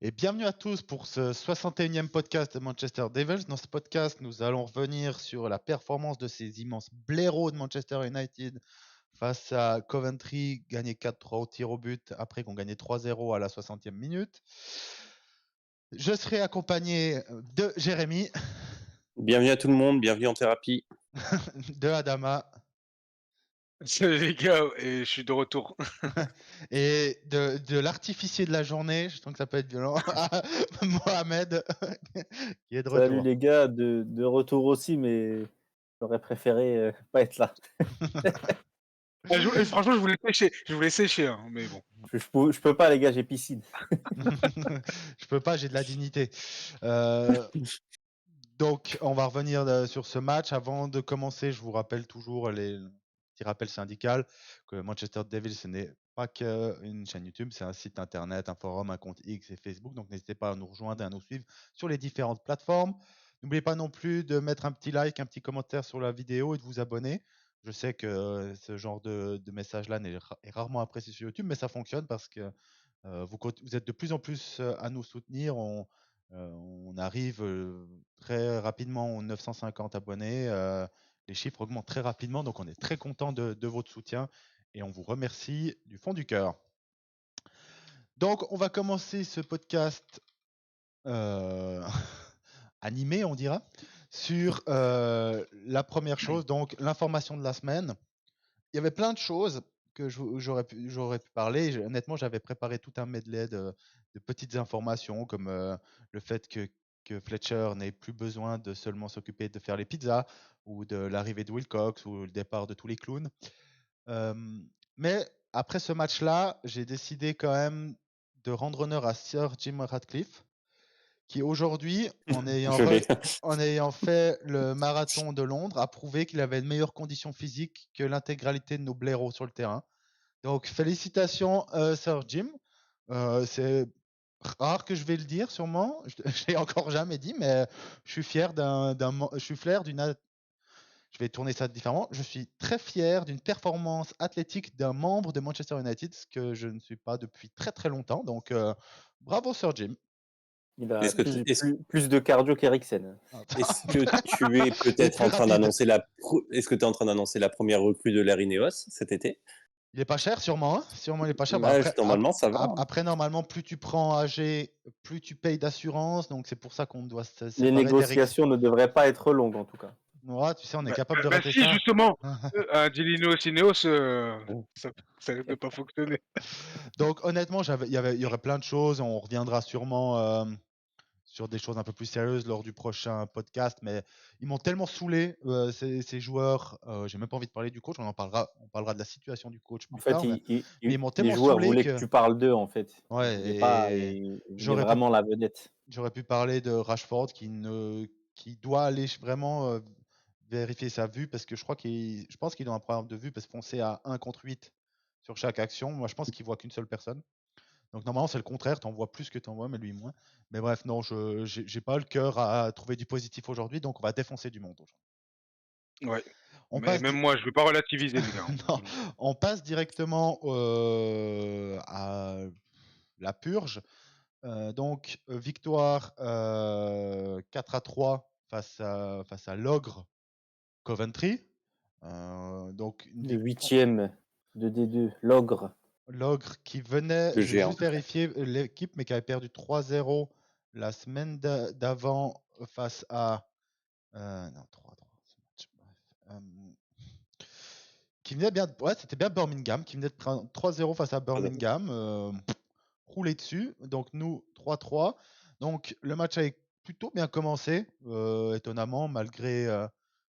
Et bienvenue à tous pour ce 61e podcast de Manchester Devils. Dans ce podcast, nous allons revenir sur la performance de ces immenses blaireaux de Manchester United face à Coventry, gagné 4-3 au tir au but après qu'on gagnait 3-0 à la 60e minute. Je serai accompagné de Jérémy, Bienvenue à tout le monde, bienvenue en thérapie. de Adama Salut les gars, et je suis de retour. et de l'artificier de la journée, je sens que ça peut être violent, Mohamed, qui est de Salut retour. les gars, de retour aussi, mais j'aurais préféré pas être là. Franchement, je voulais sécher, hein, mais bon. Je peux pas les gars, j'ai piscine. Je peux pas, j'ai de la dignité. Donc, on va revenir sur ce match. Avant de commencer, je vous rappelle toujours les petits rappels syndicaux que Manchester Devils, ce n'est pas qu'une chaîne YouTube, c'est un site internet, un forum, un compte X et Facebook. Donc, n'hésitez pas à nous rejoindre et à nous suivre sur les différentes plateformes. N'oubliez pas non plus de mettre un petit like, un petit commentaire sur la vidéo et de vous abonner. Je sais que ce genre de message-là est rarement apprécié sur YouTube, mais ça fonctionne parce que vous êtes de plus en plus à nous soutenir. On arrive très rapidement aux 950 abonnés. Les chiffres augmentent très rapidement, donc on est très content de votre soutien et on vous remercie du fond du cœur. Donc, on va commencer ce podcast animé, on dira, sur la première chose, donc l'information de la semaine. Il y avait plein de choses que j'aurais pu parler. Honnêtement, j'avais préparé tout un medley de petites informations, comme le fait que Fletcher n'ait plus besoin de seulement s'occuper de faire les pizzas, ou de l'arrivée de Wilcox, ou le départ de tous les clowns. Euh, mais après ce match-là, j'ai décidé quand même de rendre honneur à Sir Jim Ratcliffe, qui aujourd'hui, Je l'ai. en ayant fait le marathon de Londres, a prouvé qu'il avait de meilleures conditions physiques que l'intégralité de nos blaireaux sur le terrain. Donc, félicitations, Sir Jim. C'est rare que je vais le dire, sûrement. Je ne l'ai encore jamais dit, mais je suis fier je vais tourner ça différemment. Je suis très fier d'une performance athlétique d'un membre de Manchester United, ce que je ne suis pas depuis très très longtemps. Donc, bravo, Sir Jim. Il a Est-ce que, tu- est-ce, plus de cardio qu'Eriksen. est-ce que tu es Et peut-être plus en train rapide. d'annoncer est-ce que tu es en train d'annoncer la première recrue de l'Arineos cet été? Il est pas cher, sûrement, hein. Sûrement, il est pas cher. Bon, Bah, normalement, ça va, hein. après, normalement, plus tu prends AG, plus tu payes d'assurance. Donc, c'est pour ça qu'on doit se Les séparer d'Eric. négociations ne devraient pas être longues en tout cas. Ouais, tu sais, on est Bah, capable bah, de bah rater si, ça. justement, un Dilinos Ineos, Bon. ça risque de pas fonctionner. Donc, honnêtement, il y aurait plein de choses. On reviendra sûrement sur des choses un peu plus sérieuses lors du prochain podcast. Mais ils m'ont tellement saoulé, ces joueurs. J'ai même pas envie de parler du coach. On parlera de la situation du coach En plus fait, tard. Mais ils m'ont les tellement joueurs saoulé voulaient que que. tu parles d'eux en fait. Ouais, Ils voulaient j'aurais pu vraiment la vedette. J'aurais pu parler de Rashford qui doit aller vraiment vérifier sa vue parce que je pense qu'il a un problème de vue parce qu'on sait à 1 contre 8 sur chaque action. Moi, je pense qu'il voit qu'une seule personne. Donc normalement, c'est le contraire, tu en vois plus que tu en vois, mais lui moins. Mais bref, non, je j'ai pas le cœur à trouver du positif aujourd'hui, donc on va défoncer du monde aujourd'hui. Ouais. On Mais passe même moi, je veux pas relativiser, les gars. non, on passe directement à la purge. Donc, victoire 4-3 face à l'ogre Coventry. Donc, Le 8e de D2, l'ogre. l'ogre qui venait, Le je vais géant. juste vérifier l'équipe, mais qui avait perdu 3-0 la semaine d'avant face à. Non, 3-3, ce match, bref. Qui venait bien. Ouais, c'était bien Birmingham, qui venait de prendre 3-0 face à Birmingham. Roulé dessus. Donc nous, 3-3. Donc le match a plutôt bien commencé, étonnamment, malgré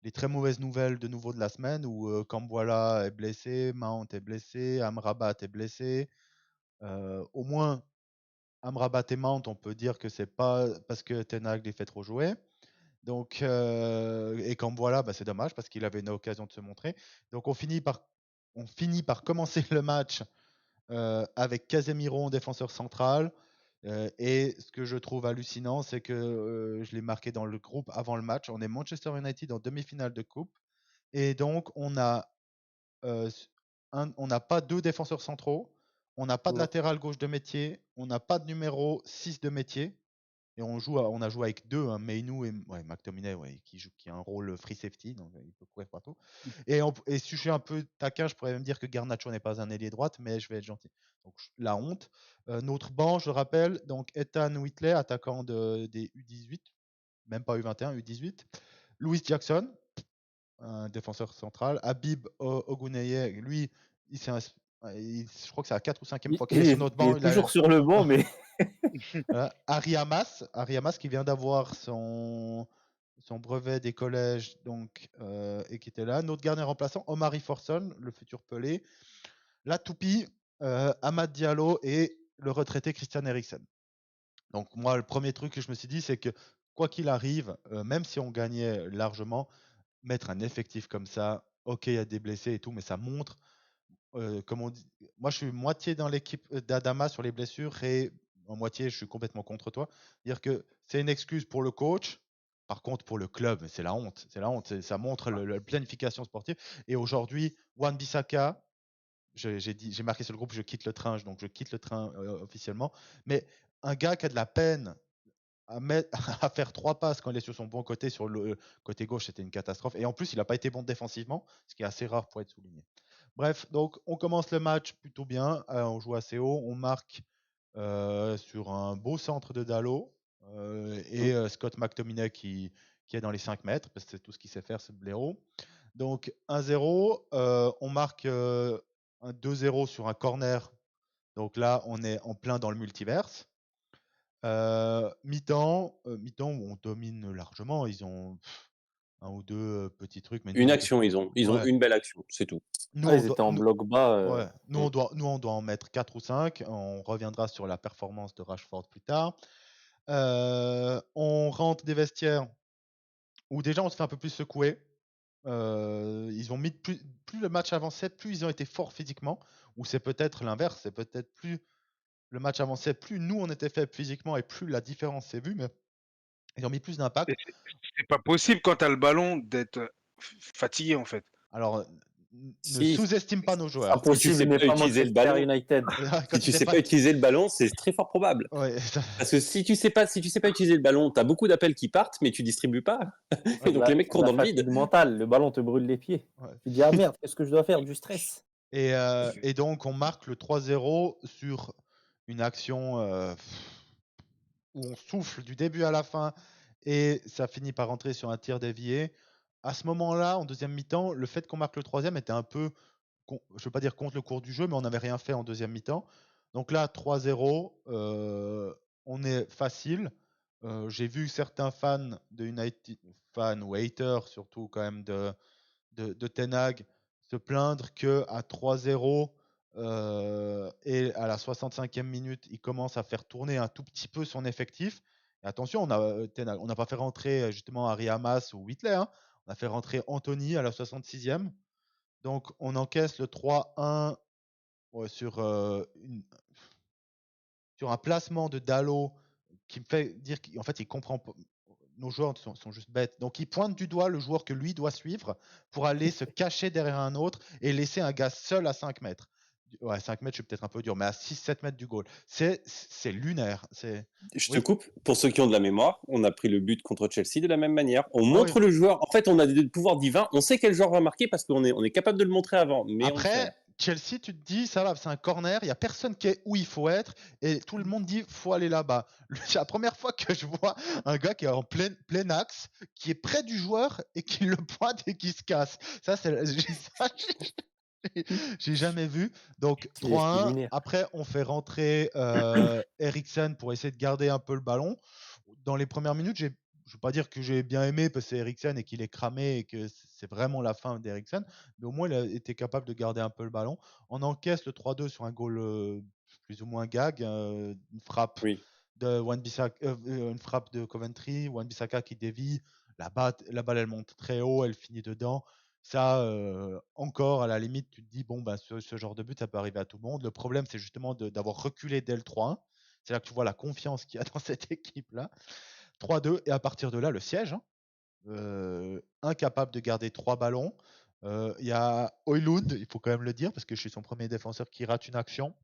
les très mauvaises nouvelles de nouveau de la semaine, où Kambwala est blessé, Mount est blessé, Amrabat est blessé. Au moins, Amrabat et Mount, on peut dire que c'est pas parce que Ten Hag les fait trop jouer. Donc, et Kambwala, bah, c'est dommage parce qu'il avait une occasion de se montrer. Donc on finit par commencer le match avec Casemiro en défenseur central. Et ce que je trouve hallucinant, c'est que je l'ai marqué dans le groupe avant le match. On est Manchester United en demi-finale de coupe. Et donc, on n'a pas deux défenseurs centraux. On n'a pas de Ouais. latéral gauche de métier. On n'a pas de numéro 6 de métier. Et on a joué avec deux, Mainu et McTominay, qui a un rôle free safety, donc il peut courir partout. Et si je suis un peu taquin, je pourrais même dire que Garnacho n'est pas un ailier droite, mais je vais être gentil. Donc la honte. Notre banc, je rappelle, donc Ethan Whitley, attaquant des U18, même pas U21, U18. Louis Jackson, un défenseur central. Habib Oguneye, lui, je crois que c'est la 4 ou 5e fois qu'il est sur notre Il banc. est toujours sur le banc, mais Harry Hamas qui vient d'avoir son brevet des collèges et qui était là. Notre gardien remplaçant, Omari Forson, le futur Pelé. La toupie, Amad Diallo et le retraité Christian Eriksen. Donc moi, le premier truc que je me suis dit, c'est que quoi qu'il arrive, même si on gagnait largement, mettre un effectif comme ça, ok, il y a des blessés et tout, mais ça montre, comme on dit, moi je suis moitié dans l'équipe d'Adama sur les blessures et en moitié je suis complètement contre toi. Dire que c'est une excuse pour le coach, par contre pour le club, c'est la honte. C'est la honte, ça montre la planification sportive. Et aujourd'hui, Wan-Bissaka, j'ai marqué sur le groupe, je quitte le train, donc je quitte le train officiellement. Mais un gars qui a de la peine à faire 3 passes quand il est sur son bon côté, sur le côté gauche, c'était une catastrophe. Et en plus, il n'a pas été bon défensivement, ce qui est assez rare pour être souligné. Bref, donc on commence le match plutôt bien, on joue assez haut, on marque sur un beau centre de Dalot et Scott McTominay qui est dans les 5 mètres, parce que c'est tout ce qu'il sait faire, ce blaireau. Donc 1-0, on marque un 2-0 sur un corner. Donc là, on est en plein dans le multiverse. Mi-temps où on domine largement. Ils ont un ou deux petits trucs, mais Une action, ils ont Ouais. une belle action, c'est tout. Nous, ils étaient en bloc bas. ouais, on doit en mettre 4 ou 5. On reviendra sur la performance de Rashford plus tard. On rentre des vestiaires où déjà on se fait un peu plus secouer. Ils ont mis plus le match avançait, plus ils ont été forts physiquement. Ou c'est peut-être l'inverse, c'est peut-être plus le match avançait, plus nous on était faibles physiquement et plus la différence s'est vue. Mais ils ont mis plus d'impact. C'est pas possible quand t'as le ballon d'être fatigué en fait. Alors, ne Si, sous-estime pas nos c'est joueurs. impossible. Impossible sais n'est pas pas utiliser le Manchester ballon. United. Quand Si tu sais sais pas utiliser le ballon, c'est très fort probable. Ouais, Parce que si tu sais pas utiliser le ballon, tu as beaucoup d'appels qui partent, mais tu distribues pas. Et donc les mecs courent La dans le vide. fatigue mentale, le ballon te brûle les pieds. ouais. Tu dis, ah merde, qu'est-ce que je dois faire? Du stress. Et donc, on marque le 3-0 sur une action où on souffle du début à la fin et ça finit par rentrer sur un tir dévié. À ce moment-là, en deuxième mi-temps, le fait qu'on marque le troisième était un peu, je ne veux pas dire contre le cours du jeu, mais on n'avait rien fait en deuxième mi-temps. Donc là, 3-0, on est facile. J'ai vu certains fans de United, fans ou haters surtout quand même de Ten Hag se plaindre qu'à 3-0 et à la 65e minute, il commence à faire tourner un tout petit peu son effectif. Et attention, on n'a pas fait rentrer justement Harry Hamas ou Whitley, hein. On a fait rentrer Anthony à la 66e. Donc on encaisse le 3-1 sur un placement de Dalot qui me fait dire qu'en fait il comprend pas. Nos joueurs sont juste bêtes. Donc il pointe du doigt le joueur que lui doit suivre pour aller se cacher derrière un autre et laisser un gars seul à 5 mètres. Ouais, 5 mètres, je suis peut-être un peu dur, mais à 6-7 mètres du goal. C'est lunaire. Je te Oui. coupe. Pour ceux qui ont de la mémoire, on a pris le but contre Chelsea de la même manière. On Ah montre oui. le joueur. En fait, on a des pouvoirs divins. On sait quel joueur va marquer parce qu'on est capable de le montrer avant. Mais on le fait. Après, Chelsea, tu te dis, ça va, c'est un corner, il n'y a personne qui est où il faut être, et tout le monde dit, faut aller là-bas. C'est la première fois que je vois un gars qui est en plein axe, qui est près du joueur, et qui le pointe et qui se casse. Ça, j'ai jamais vu. Donc, C'est 3-1. culinaire. Après, on fait rentrer Eriksen pour essayer de garder un peu le ballon. Dans les premières minutes, je ne veux pas dire que j'ai bien aimé parce que c'est Eriksen et qu'il est cramé et que c'est vraiment la fin d'Eriksen, mais au moins il a été capable de garder un peu le ballon. On encaisse le 3-2 sur un goal plus ou moins gag, une frappe Oui. de une frappe de Coventry, Wan-Bissaka qui dévie, la balle elle monte très haut, elle finit dedans. Ça, encore à la limite, tu te dis bon bah ce genre de but ça peut arriver à tout le monde. Le problème c'est justement d'avoir reculé dès le 3-1. C'est là que tu vois la confiance qu'il y a dans cette équipe-là. 3-2, et à partir de là, le siège, hein. Incapable de garder 3 ballons. Il y a Højlund, il faut quand même le dire, parce que je suis son premier défenseur qui rate une action.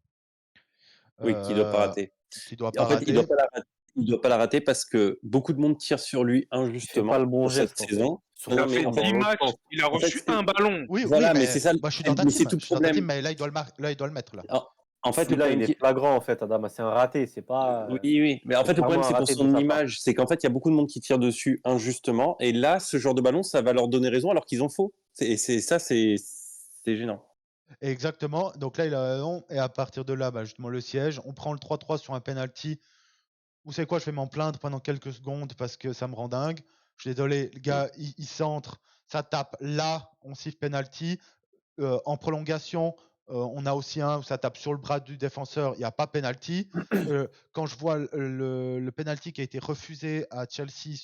Oui, qui doit pas rater. Qui doit En pas fait, il doit rater. pas la rater. Il doit pas la rater parce que beaucoup de monde tire sur lui Il fait pas injustement le bon pour cette geste, en fait. saison. Il Non, a mais fait en fait, 10 matchs, il a en fait, reçu un ballon. Oui, voilà, mais mais c'est ça. moi je suis dans ta Mais team, c'est tout je le suis dans ta team, problème. mais là il doit le mettre là. En fait, le Celui-là, problème il est qui... flagrant, en fait, Adama. C'est un raté. C'est pas. Oui, oui. Mais en fait, le clairement problème, un c'est pour raté de son sa part. image. C'est qu'en fait, il y a beaucoup de monde qui tire dessus injustement. Et là, ce genre de ballon, ça va leur donner raison alors qu'ils ont faux. C'est gênant. Exactement. Donc là, il a raison. Et à partir de là, bah, justement, le siège. On prend le 3-3 sur un penalty. Vous savez quoi, je vais m'en plaindre pendant quelques secondes parce que ça me rend dingue. Je suis désolé, le gars, il centre, ça tape là, on siffle penalty. En prolongation, on a aussi un où ça tape sur le bras du défenseur, il n'y a pas penalty. Quand je vois le penalty qui a été refusé à Chelsea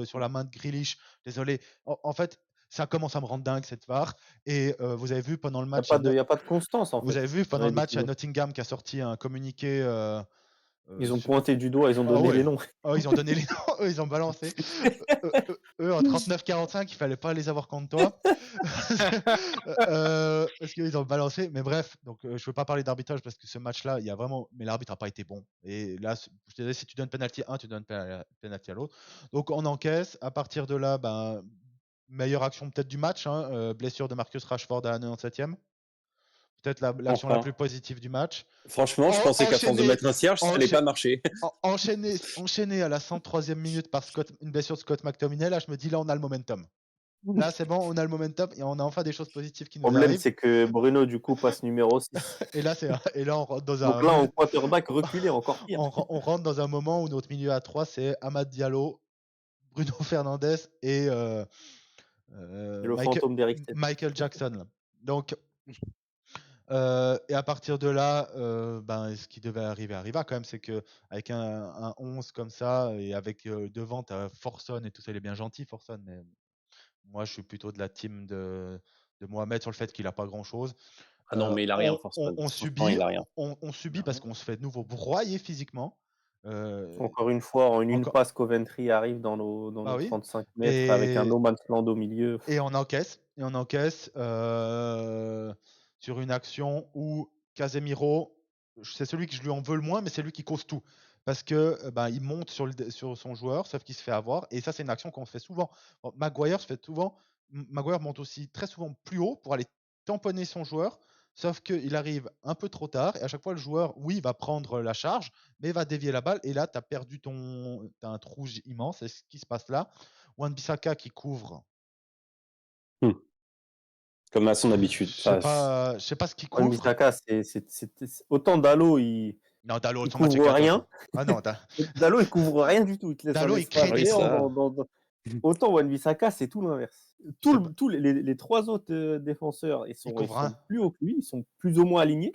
sur la main de Grealish, désolé, en fait, ça commence à me rendre dingue cette VAR. Et vous avez vu pendant le Il n'y a, match, pas de- y a pas de constance, en vous fait. avez vu dans pendant les le match à décisions. Nottingham qui a sorti un communiqué. Ils ont Sur- pointé du doigt, ils ont Ah donné ouais. les noms. Oh, ils ont donné les noms, eux, ils ont balancé. Eux, en 39-45, il fallait pas les avoir contre toi. Parce qu'ils ont balancé. Mais bref, donc je veux pas parler d'arbitrage parce que ce match-là, il y a vraiment. Mais l'arbitre n'a pas été bon. Et là, je te disais, si tu donnes penalty à un, tu donnes penalty à l'autre. Donc on encaisse. À partir de là, ben, meilleure action peut-être du match. Hein, blessure de Marcus Rashford à la 97e. Peut-être l'action la Enfin, plus positive du match. franchement, je pensais qu'à force de mettre un cierge, ça allait pas marcher. Enchaîné à la 103e minute par une blessure de Scott McTominay, là je me dis là on a le momentum. Là c'est bon, on a le momentum et on a enfin des choses positives qui Le nous problème, arrivent. c'est que Bruno, du coup, passe numéro 6. Et là on rentre dans Donc là, en quarterback reculé, encore pire. on rentre dans un moment où notre milieu à 3 c'est Amad Diallo, Bruno Fernandes et Le fantôme d'Eriksen. Michael Jackson. Là. Donc et à partir de là, ben, ce qui devait arriver arriva quand même, c'est que avec un 11 comme ça et avec devant t'as Forson et tout ça, il est bien gentil Forson, mais moi je suis plutôt de la team de Mohamed sur le fait qu'il a pas grand chose. Ah non, mais il a rien, forcément. On Franchement, il a rien. on subit parce qu'on se fait de nouveau broyer physiquement. Encore une fois, en une encore- passe, Coventry arrive dans nos Bah oui. 35 mètres avec un Et, no man's land au milieu. et on encaisse sur une action où Casemiro, c'est celui que je lui en veux le moins, mais c'est lui qui cause tout. Parce que ben, il monte sur son joueur, sauf qu'il se fait avoir. Et ça, c'est une action qu'on fait souvent. Bon, Maguire se fait souvent. Maguire monte aussi très souvent plus haut pour aller tamponner son joueur. Sauf qu'il arrive un peu trop tard. Et à chaque fois, le joueur, oui, va prendre la charge, mais va dévier la balle. Et là, tu as perdu t'as un trou immense. C'est ce qui se passe là. Wan-Bissaka qui couvre. Comme à son habitude. Je sais pas ce qu'il couvre. Wan-Bissaka, autant Dalot, Non, Dalot, il son match est couvre rien. catastrophique. Ah non, Dalot, il couvre rien du tout. Il te laisse Dalot, un il crée espace des géant trous. Autant Wan-Bissaka, c'est tout l'inverse. sais pas. Tous les trois autres défenseurs, ils sont couvrent un. plus haut que lui, ils sont plus ou moins alignés.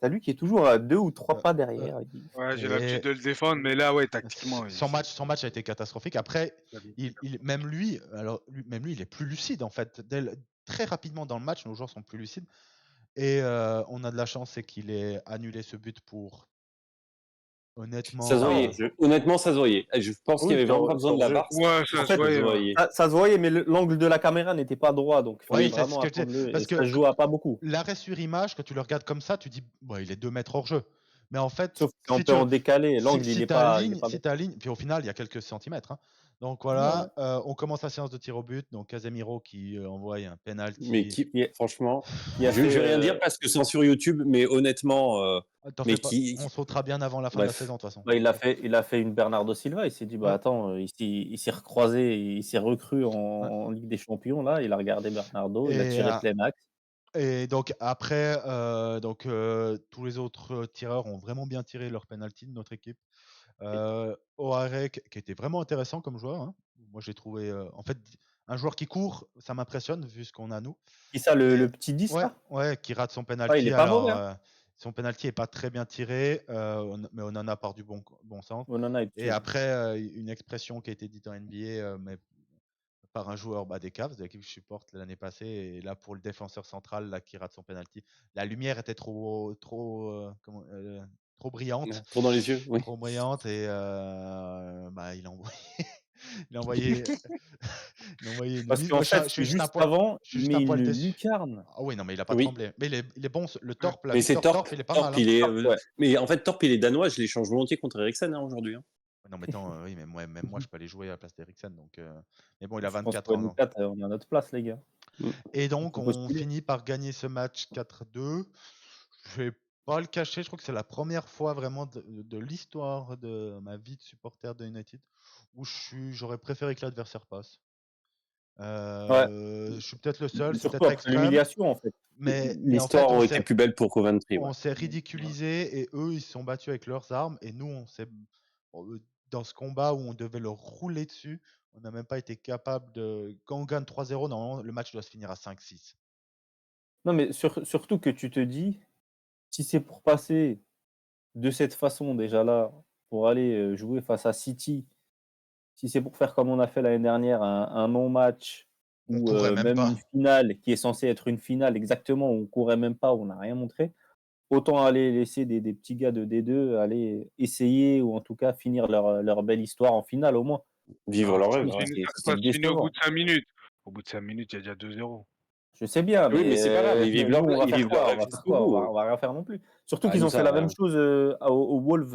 T'as lui qui est toujours à 2 ou 3 pas derrière. Ouais, j'ai Et- l'habitude de le défendre, mais là, ouais, tactiquement. Son match a été catastrophique. Après, même lui, il est plus lucide en fait. Très rapidement dans le match, nos joueurs sont plus lucides. Et on a de la chance, c'est qu'il ait annulé ce but pour. Honnêtement. Ça se voyait. Honnêtement, ça se voyait. Je pense qu'il y avait vraiment pas besoin de la barre. Ouais, ça se voyait. Ça se voyait, mais l'angle de la caméra n'était pas droit, donc il fallait vraiment attendre. Parce que ça joue à pas beaucoup. L'arrêt sur image, quand tu le regardes comme ça, tu dis, bon, il est 2 mètres hors jeu. Mais en fait, sauf quand t'es en décalé, l'angle il est pas. Si t'as ligne, puis au final, il y a quelques centimètres. Hein. Donc voilà, on commence la séance de tir au but. Donc Casemiro qui envoie un penalty. Mais franchement, je vais rien dire parce que c'est sur YouTube, mais honnêtement, on sautera bien avant la fin de la saison de toute façon. Bah, il a fait une Bernardo Silva. Il s'est dit, bah attends, il s'est recroisé, il s'est recru en Ligue des Champions là. Il a regardé Bernardo, il a tiré plein max. Et donc après, tous les autres tireurs ont vraiment bien tiré leur penalty de notre équipe. Oarek, qui était vraiment intéressant comme joueur. Hein. Moi, j'ai trouvé, en fait, un joueur qui court, ça m'impressionne vu ce qu'on a nous. Et ça, le petit 10 là ouais, qui rate son penalty. Il est pas mauvais, hein. Son penalty est pas très bien tiré, mais on en a par du bon sens. Et après, une expression qui a été dite en NBA, mais par un joueur des Cavs, de l'équipe que je supporte l'année passée, et là pour le défenseur central là, qui rate son penalty, la lumière était trop brillante, trop dans les yeux, oui. trop brillante, et il a envoyé D'envoyer une Parce mise. qu'en Moi, fait, je suis juste un juste poil, avant, je suis il juste met un poil une déçu. lucarne. Ah oui, non, mais il a pas Oui. tremblé. Mais il est bon, le Torp, la Mais c'est victoire Torp. Torp, il est pas Torp, mal. il est. Ouais. Mais en fait, Torp, il est danois. Je l'échange volontiers contre Eriksen aujourd'hui. Hein. Non, mais attends, oui, mais même moi, je peux aller jouer à la place d'Eriksen. Donc, mais bon, il a Je pense 24 qu'au ans. Donc. N4, on est à notre place, les gars. Et donc, faut on postuler. finit par gagner ce match 4-2. Je vais pas le cacher, je crois que c'est la première fois vraiment de l'histoire de ma vie de supporter de United où j'aurais préféré que l'adversaire passe. Ouais. Je suis peut-être le seul, c'est Surtout peut-être après extrême, l'humiliation, en fait. mais en fait, L'histoire aurait été plus belle pour Coventry. Ouais. on s'est ridiculisé et eux, ils se sont battus avec leurs armes et nous, dans ce combat où on devait leur rouler dessus, on n'a même pas été capable de. Quand on gagne 3-0, normalement, le match doit se finir à 5-6. Non, mais surtout que tu te dis, si c'est pour passer de cette façon déjà là, pour aller jouer face à City, si c'est pour faire comme on a fait l'année dernière, un non-match On ou courait même même pas. une finale qui est censée être une finale exactement, où on courait même pas, où on n'a rien montré, autant aller laisser des petits gars de D2 aller essayer ou en tout cas finir leur belle histoire en finale au moins. Vivre leur rêve. Ça Ouais. se finit au bout de 5 minutes. Au bout de 5 minutes, il y a déjà 2-0. Je sais bien, Oui, mais c'est pas grave, ils vivent leur nous, on va ils faire vivent leur quoi? On rêve va faire jusqu'au quoi? bout. On va rien faire non plus. Surtout Ah, qu'ils nous, ont fait ça, la même chose aux Wolves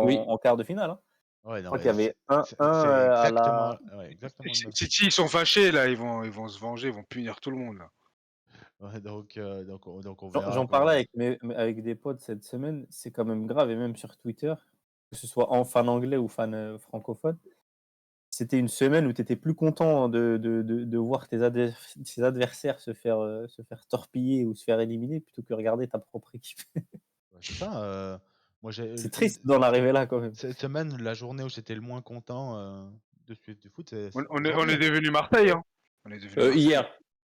Oui. en quart de finale. Hein. Ouais, Je non, crois qu'il y mais avait 1-1 c'est à exactement, la. ouais, exactement le même. City, ils sont fâchés, là. Ils vont se venger, ils vont punir tout le monde, là. Ouais, donc on verra J'en parlais avec des potes cette semaine, c'est quand même grave, et même sur Twitter, que ce soit en fan anglais ou fan francophone, c'était une semaine où tu étais plus content de voir tes adversaires se faire torpiller ou se faire éliminer plutôt que regarder ta propre équipe. Ouais, c'est ça. Moi, C'est triste d'en arriver là quand même. cette semaine, la journée où j'étais le moins content de suivre du foot, c'est On est aujourd'hui. devenu Marseille, hein. On est devenu Marseille. Hier.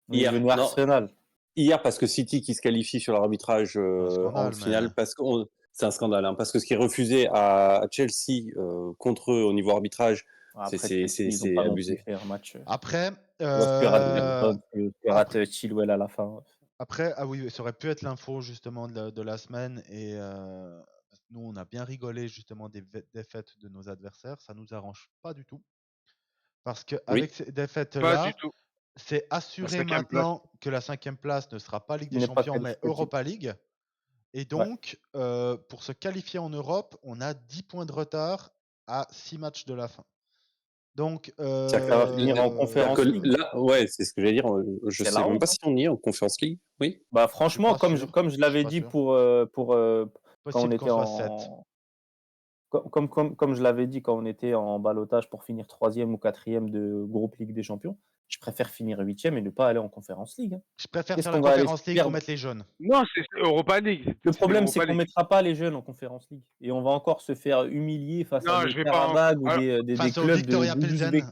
On est devenu Arsenal. Hier, parce que City qui se qualifie sur l'arbitrage Un en scandale, finale, mais parce que c'est un scandale, hein, parce que ce qui est refusé à Chelsea contre eux au niveau arbitrage, Après, c'est Chelsea, ils n'ont pas non abusé. plus fait un match. après, Ce que rate Jackson, ce que rate Chilwell à la fin. après, ah oui, ça aurait pu être l'info justement de la semaine et parce que nous, on a bien rigolé justement des défaites de nos adversaires. Ça nous arrange pas du tout parce que Oui. avec ces Pas défaites-là, du tout. c'est assuré 5e place. maintenant que la 5e place ne sera pas Ligue des N'est pas Champions, mais qualificatif. Europa League. Et donc, pour se qualifier en Europe, on a 10 points de retard à 6 matchs de la fin. Donc, Ça va finir en Conférence League. Là, ouais, c'est ce que j'allais dire. Je C'est sais la même honte, pas hein. si on y est en Conference League. Oui. Bah Je suis franchement, pas comme sûr. je Je l'avais suis pas dit sûr. quand on Possible était qu'on soit 7. comme je l'avais dit quand on était en ballottage pour finir 3e ou 4e de groupe Ligue des Champions, je préfère finir 8e et ne pas aller en Conférence League. Hein. Je préfère Qu'est-ce faire la qu'on va aller Conférence League perdre pour mettre les jeunes. Non, c'est Europa League. Le problème, c'est Europa qu'on League. mettra pas les jeunes en Conférence League. Et on va encore se faire humilier face à Non, des je vais pas en- Karabag ou Alors, des Face au clubs Victoria Pilsen. d'Ouzbek.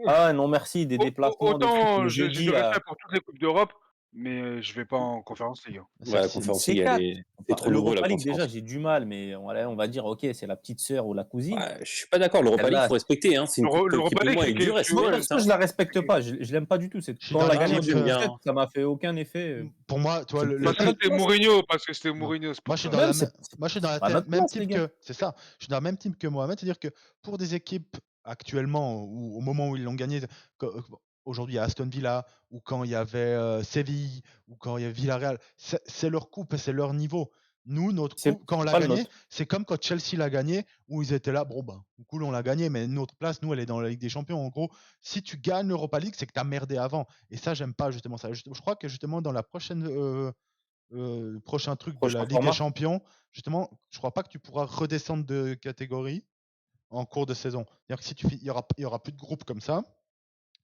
Ah non, merci, des déplacements de foot Autant le j'ai jeudi du à. respect pour toutes les Coupes d'Europe, mais je vais pas en Conférence League. Hein. Ouais, la Celle-ci. Conference C'est League, quatre. c'est trop nouveau la L'Europa League, déjà, conférence. j'ai du mal, mais on va dire, ok, c'est la petite sœur ou la cousine. Ouais, je suis pas d'accord. L'Europa League, Celle-là, il faut respecter. Hein. C'est une coupe qui L'Europa pour League, moi c'est est dure et que- Moi, ouais, stricte. perso, je la respecte pas. Je l'aime pas du tout. Je suis Quand on dans l'a la gagné en team, 2017, ça m'a fait aucun effet. Pour moi, toi, le Parce que truc. c'était Mourinho, c'est pour Moi, je suis ça. dans Même, la, c'est- moi, je suis dans la pas notre même place, team les gars. que. C'est ça. Je suis dans la même team que Mohamed. C'est-à-dire que pour des équipes actuellement, ou au moment où ils l'ont gagné, aujourd'hui il y a Aston Villa, ou quand il y avait Séville, ou quand il y a Villarreal, c'est leur coupe et c'est leur niveau. Nous, notre C'est coupe, quand on l'a pas le gagné, nôtre. c'est comme quand Chelsea l'a gagné, où ils étaient là, bon, ben, cool, on l'a gagné, mais notre place, nous, elle est dans la Ligue des Champions. En gros, si tu gagnes l'Europa League, c'est que tu as merdé avant. Et ça, j'aime pas justement ça. Je crois que justement, dans la prochaine. Prochain truc de la Prochain Ligue des format. Champions, justement, je crois pas que tu pourras redescendre de catégorie en cours de saison. C'est-à-dire que si il y aura plus de groupes comme ça.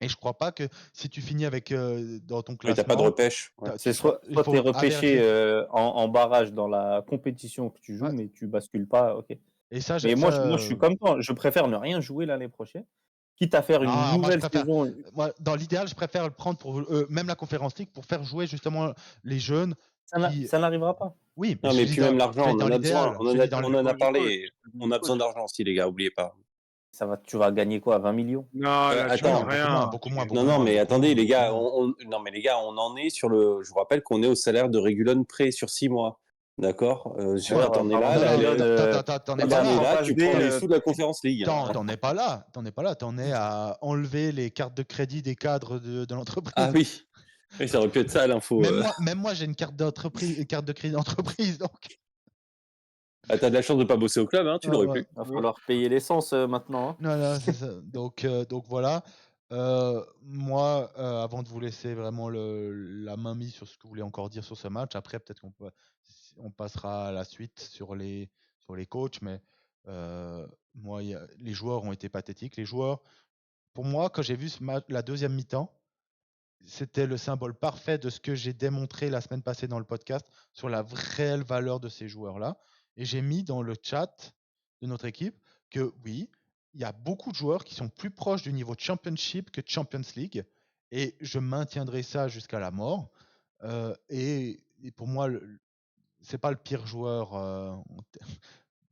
Et je crois pas que si tu finis avec dans ton Mais classement, t'as pas de repêche. Ouais. tu C'est seras- soit il faut tu es repêché avertir. en barrage dans la compétition que tu joues, Ouais. mais tu bascules pas. Ok. Et ça, Mais moi, je suis comme toi. Je préfère ne rien jouer l'année prochaine, quitte à faire une moi, je nouvelle préfère. saison. Moi, dans l'idéal, je préfère le prendre pour même la Conférence League pour faire jouer justement les jeunes. Ça n'arrivera pas. Oui, Non, je mais dis puis même l'argent, je dis on dans en a besoin. l'idéal. On Je dis dans en le- a parlé. On a besoin d'argent aussi, les gars. Oubliez pas. Tu vas gagner quoi, 20 millions? Non, là, tu attends, vois rien. beaucoup moins. Non, mais attendez, les gars, beaucoup non, mais les gars, on en est sur le. Je vous rappelle qu'on est au salaire de Reguilon prêt sur 6 mois. D'accord. D'ailleurs, T'en es là, apparemment, là, Kylian, T'en es t'en pas es là. là, tu prends les sous de la Conference League. T'en es pas là. T'en es pas là. T'en es à enlever les cartes de crédit des cadres de l'entreprise. Ah oui. Oui, ça aurait pu être ça l'info. Même moi, j'ai une carte de crédit d'entreprise, donc. Ah, t'as de la chance de pas bosser au club, hein, tu l'aurais Ouais. plus. Il va falloir payer l'essence maintenant. Hein. Non, c'est ça. Donc voilà. Moi, avant de vous laisser vraiment la main mise sur ce que vous voulez encore dire sur ce match, après peut-être on passera à la suite sur les coachs, mais moi, les joueurs ont été pathétiques. Les joueurs, pour moi, quand j'ai vu ce match, la deuxième mi-temps, c'était le symbole parfait de ce que j'ai démontré la semaine passée dans le podcast sur la réelle valeur de ces joueurs-là. Et j'ai mis dans le chat de notre équipe que oui, il y a beaucoup de joueurs qui sont plus proches du niveau Championship que Champions League. Et je maintiendrai ça jusqu'à la mort. Et pour moi, c'est pas le pire joueur,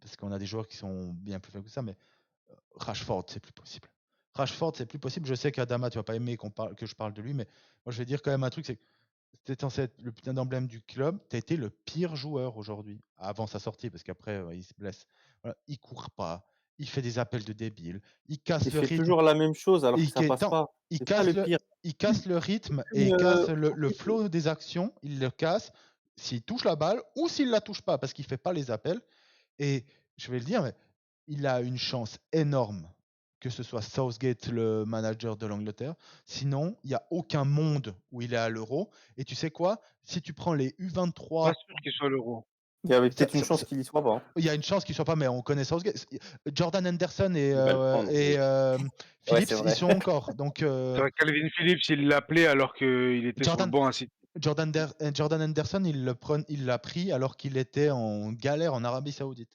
parce qu'on a des joueurs qui sont bien plus faibles que ça, mais Rashford, c'est plus possible. Rashford, c'est plus possible. Je sais qu'Adama, tu vas pas aimer que je parle de lui, mais moi, je vais dire quand même un truc, c'est que c'était censé être le putain d'emblème du club. Tu as été le pire joueur aujourd'hui, avant sa sortie, parce qu'après, il se blesse. Voilà, il court pas, il fait des appels de débiles, il casse Il le fait rythme. toujours la même chose alors Et que ça passe pas. il C'est ça casse le pire. il casse le rythme et il Aucune, casse le aucune- flow des actions. Il le casse s'il touche la balle ou s'il la touche pas, parce qu'il fait pas les appels. Et je vais le dire, mais il a une chance énorme que ce soit Southgate, le manager de l'Angleterre. Sinon, il n'y a aucun monde où il est à l'Euro. Et tu sais quoi? Si tu prends les Pas U23, sûr qu'il soit à l'Euro. Il y avait ça- peut-être une ça- chance ça- qu'il y soit pas. Hein. il y a une chance qu'il ne soit pas, mais on connaît Southgate. Jordan Henderson et, Il va le prendre, oui. Ouais, Phillips, c'est ils vrai. sont encore. Donc, C'est vrai, Calvin Phillips, il l'appelait alors qu'il était sur le Jordan, banc ainsi. Jordan Henderson, il l'a pris alors qu'il était en galère en Arabie Saoudite.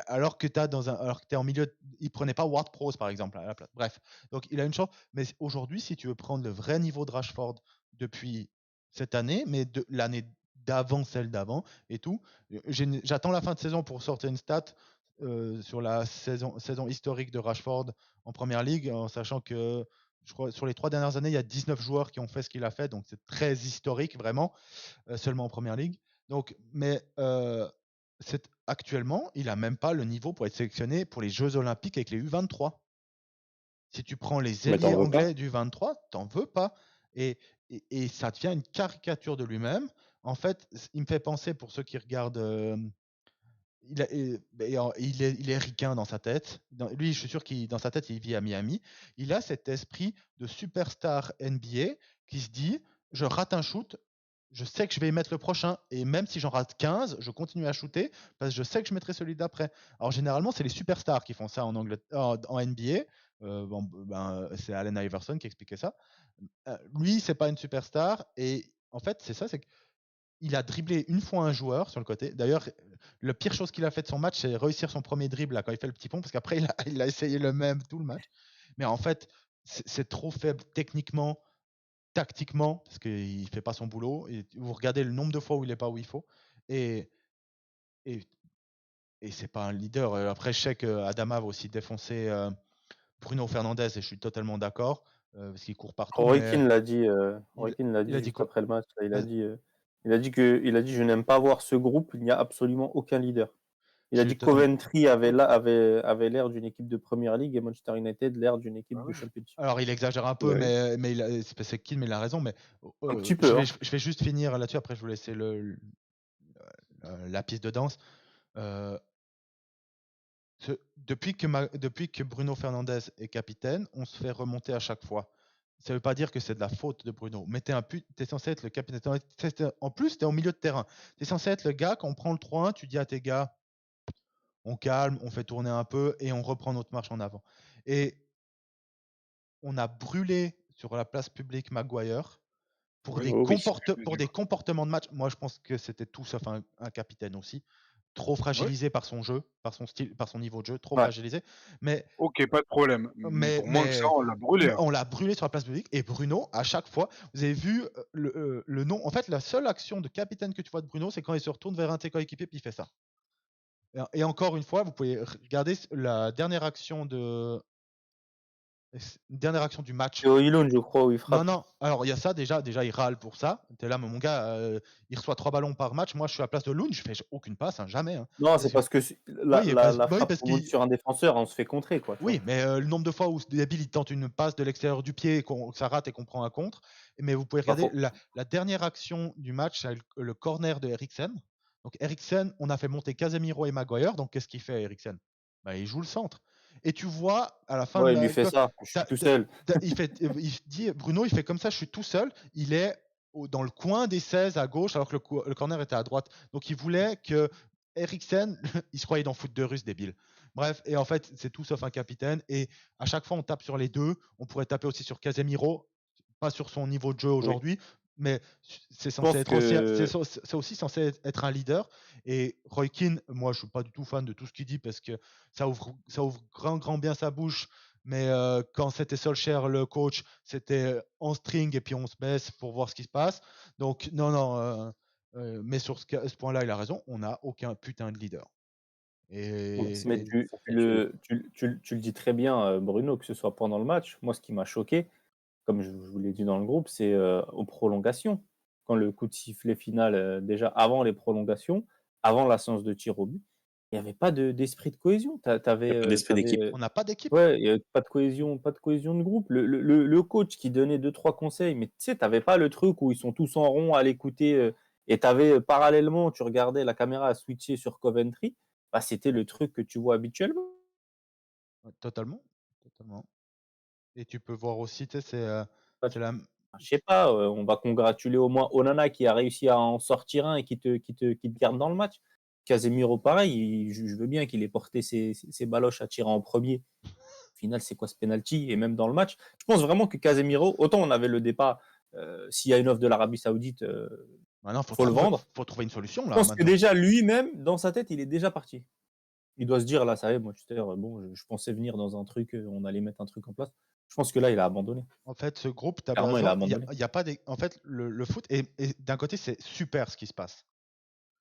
Alors que tu es en milieu, il prenait pas Ward Prowse par exemple à la place. Bref, donc il a une chance. Mais aujourd'hui, si tu veux prendre le vrai niveau de Rashford depuis cette année, mais de l'année d'avant, celle d'avant et tout, j'attends la fin de saison pour sortir une stat sur la saison historique de Rashford en première ligue, en sachant que je crois sur les 3 dernières années, il y a 19 joueurs qui ont fait ce qu'il a fait, donc c'est très historique vraiment, seulement en première ligue. Donc, mais actuellement, il n'a même pas le niveau pour être sélectionné pour les Jeux Olympiques avec les U23. Si tu prends les Mais t'en ailiers veux pas? anglais du 23, t'en veux pas. Et ça devient une caricature de lui-même. En fait, il me fait penser, pour ceux qui regardent, il est ricain dans sa tête. Lui, je suis sûr qu'il dans sa tête, il vit à Miami. Il a cet esprit de superstar NBA qui se dit, je rate un shoot, je sais que je vais y mettre le prochain. Et même si j'en rate 15, je continue à shooter parce que je sais que je mettrai celui d'après. Alors généralement, c'est les superstars qui font ça en NBA. C'est Allen Iverson qui expliquait ça. Lui, c'est pas une superstar. Et en fait, c'est ça, c'est qu'il a dribblé une fois un joueur sur le côté. D'ailleurs, la pire chose qu'il a fait de son match, c'est réussir son premier dribble là, quand il fait le petit pont, parce qu'après, il a essayé le même tout le match. Mais en fait, c'est trop faible techniquement, tactiquement, parce qu'il ne fait pas son boulot. Et vous regardez le nombre de fois où il n'est pas où il faut. Et, et, et c'est pas un leader. Après, je sais qu'Adama va aussi défoncer Bruno Fernandes, et je suis totalement d'accord, parce qu'il court partout. Roy Mais Keane l'a dit, il a dit juste quoi? après le match. Là, Vas-y. il a dit je n'aime pas voir ce groupe, il n'y a absolument aucun leader. Il Je a suis dit totalement- Coventry avait l'air d'une équipe de Première Ligue et Manchester United l'air d'une équipe de Championship. Alors, il exagère un peu, Ouais. mais c'est Keane, mais il a raison. Mais Un petit peu. Hein. je vais juste finir là-dessus. Après, je vais vous laisser la piste de danse. Depuis que Bruno Fernandes est capitaine, on se fait remonter à chaque fois. Ça ne veut pas dire que c'est de la faute de Bruno, mais tu es censé être le capitaine. En plus, tu es au milieu de terrain. Tu es censé être le gars, quand on prend le 3-1, tu dis à tes gars, on calme, on fait tourner un peu et on reprend notre marche en avant. Et on a brûlé sur la place publique Maguire pour, Oui. pour des comportements de match. Moi, je pense que c'était tout sauf un capitaine aussi. Trop fragilisé par son jeu, par son style, par son niveau de jeu, trop Ouais. fragilisé. Mais Ok, pas de problème. Mais pour moins que ça, on l'a brûlé. Hein. on l'a brûlé sur la place publique. Et Bruno, à chaque fois, vous avez vu le nom. En fait, la seule action de capitaine que tu vois de Bruno, c'est quand il se retourne vers un de ses coéquipiers puis il fait ça. Et encore une fois, vous pouvez regarder la dernière action de Une dernière action du match. C'est Højlund, je crois, où il Non, frappe. non, alors il y a ça déjà il râle pour ça. T'es là, mais mon gars, il reçoit 3 ballons par match. Moi, je suis à la place de Lund, je fais aucune passe, hein, jamais. Hein. Non, Et c'est si- parce que la, Oui, la, la bah oui, frappe parce remonte qu'il. sur un défenseur, on se fait contrer, quoi. Tu Oui, vois. mais le nombre de fois où débile il tente une passe de l'extérieur du pied, que ça rate et qu'on prend un contre. Mais vous pouvez Pas regarder faux. la dernière action du match, c'est le corner de Eriksen. Donc Eriksen, on a fait monter Casemiro et Maguire. Donc qu'est-ce qu'il fait, Eriksen? Bah, il joue le centre. Et tu vois, à la fin de Ouais, il lui la. fait ça. Je suis tout seul. Il dit, Bruno, il fait comme ça, je suis tout seul. Il est dans le coin des 16 à gauche, alors que le corner était à droite. Donc il voulait que Eriksen, il se croyait dans foot de russe, débile. Bref, et en fait, c'est tout sauf un capitaine. Et à chaque fois, on tape sur les deux. On pourrait taper aussi sur Casemiro, pas sur son niveau de jeu Oui. aujourd'hui, mais c'est Je censé pense être aussi, que c'est aussi censé être un leader. Et Roy Keane, moi, je suis pas du tout fan de tout ce qu'il dit parce que ça ouvre grand bien sa bouche. Mais quand c'était Solskjaer le coach, c'était en string et puis on se baisse pour voir ce qui se passe. Donc non, non. Mais sur ce point-là, il a raison. On n'a aucun putain de leader. Mais Et tu le dis très bien, Bruno, que ce soit pendant le match. Moi, ce qui m'a choqué, comme je vous l'ai dit dans le groupe, c'est aux prolongations. Quand le coup de sifflet final, déjà avant les prolongations, avant la séance de tir au but, il n'y avait pas d'esprit de cohésion. Tu Il n'y a pas d'esprit d'équipe. on n'a pas d'équipe. Ouais, il y avait pas de cohésion de groupe. Le coach qui donnait 2-3 conseils, mais tu sais, tu avais pas le truc où ils sont tous en rond à l'écouter, et tu avais parallèlement, tu regardais la caméra à switcher sur Coventry, bah, c'était le truc que tu vois habituellement. Ouais, totalement. Totalement. Et tu peux voir aussi, tu sais, Bah, c'est la. je sais pas, on va congratuler au moins Onana qui a réussi à en sortir un et qui te garde dans le match. Casemiro, pareil, je veux bien qu'il ait porté ses baloches à tirer en premier. Au final, c'est quoi ce penalty? Et même dans le match, je pense vraiment que Casemiro, autant on avait le débat, s'il y a une offre de l'Arabie Saoudite, Maintenant, faut le vendre. faut trouver une solution Je là pense que maintenant. déjà lui-même, dans sa tête, il est déjà parti. Il doit se dire là, ça y est, moi, bon, je pensais venir dans un truc, on allait mettre un truc en place. Je pense que là, il a abandonné. En fait, ce groupe, tu as Clairement, il a raison. abandonné. Y a pas en fait, le foot, et d'un côté, c'est super ce qui se passe.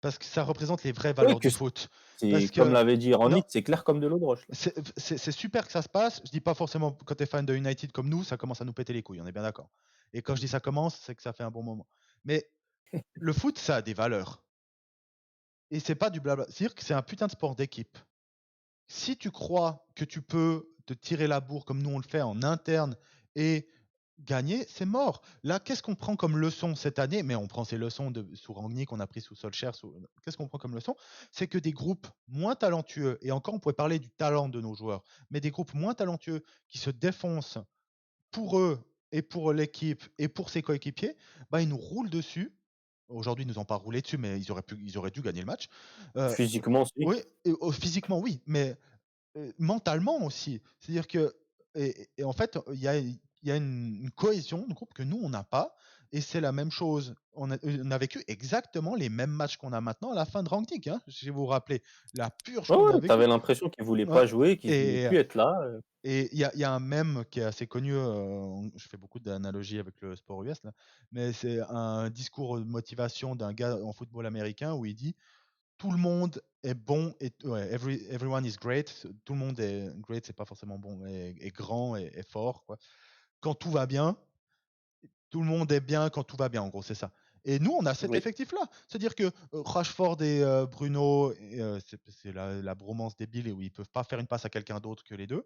Parce que ça représente les vraies Oui, valeurs que du foot. c'est Parce comme que l'avait dit non, Ranit, c'est clair comme de l'eau de roche. Là. c'est super que ça se passe. Je dis pas forcément quand tu es fan de United comme nous, ça commence à nous péter les couilles, on est bien d'accord. Et quand je dis ça commence, c'est que ça fait un bon moment. Mais le foot, ça a des valeurs. Et c'est pas du blabla. C'est-à-dire que c'est un putain de sport d'équipe. Si tu crois que tu peux te tirer la bourre comme nous on le fait en interne et gagner, c'est mort. Là, qu'est-ce qu'on prend comme leçon cette année? Mais on prend ces leçons sous Rangnick, qu'on a pris sous Solskjaer. Qu'est-ce qu'on prend comme leçon? C'est que des groupes moins talentueux, et encore on pourrait parler du talent de nos joueurs, mais des groupes moins talentueux qui se défoncent pour eux et pour l'équipe et pour ses coéquipiers, bah, ils nous roulent dessus. Aujourd'hui, ils nous ont pas roulé dessus, mais ils auraient dû gagner le match. Euh, Physiquement, si. oui, physiquement, oui, mais mentalement aussi. C'est-à-dire que, et en fait, il y a une cohésion de groupe que nous, on n'a pas. Et c'est la même chose. On a vécu exactement les mêmes matchs qu'on a maintenant à la fin de Rangnick. Hein, si vous vous rappelez, la purge Ouais, qu'on a ouais, tu vécue. avais l'impression qu'il voulait Ouais. pas jouer, qu'il voulait Et plus être là. il y a un mème qui est assez connu. Je fais beaucoup d'analogies avec le sport US, là, mais c'est un discours de motivation d'un gars en football américain où il dit tout le monde est bon et ouais, everyone is great. Tout le monde est great, c'est pas forcément bon, mais est grand et fort, quoi. Quand tout va bien, tout le monde est bien quand tout va bien, en gros, c'est ça. Et nous, on a cet Oui. effectif-là. C'est-à-dire que Rashford et Bruno, c'est la bromance débile et où ils peuvent pas faire une passe à quelqu'un d'autre que les deux.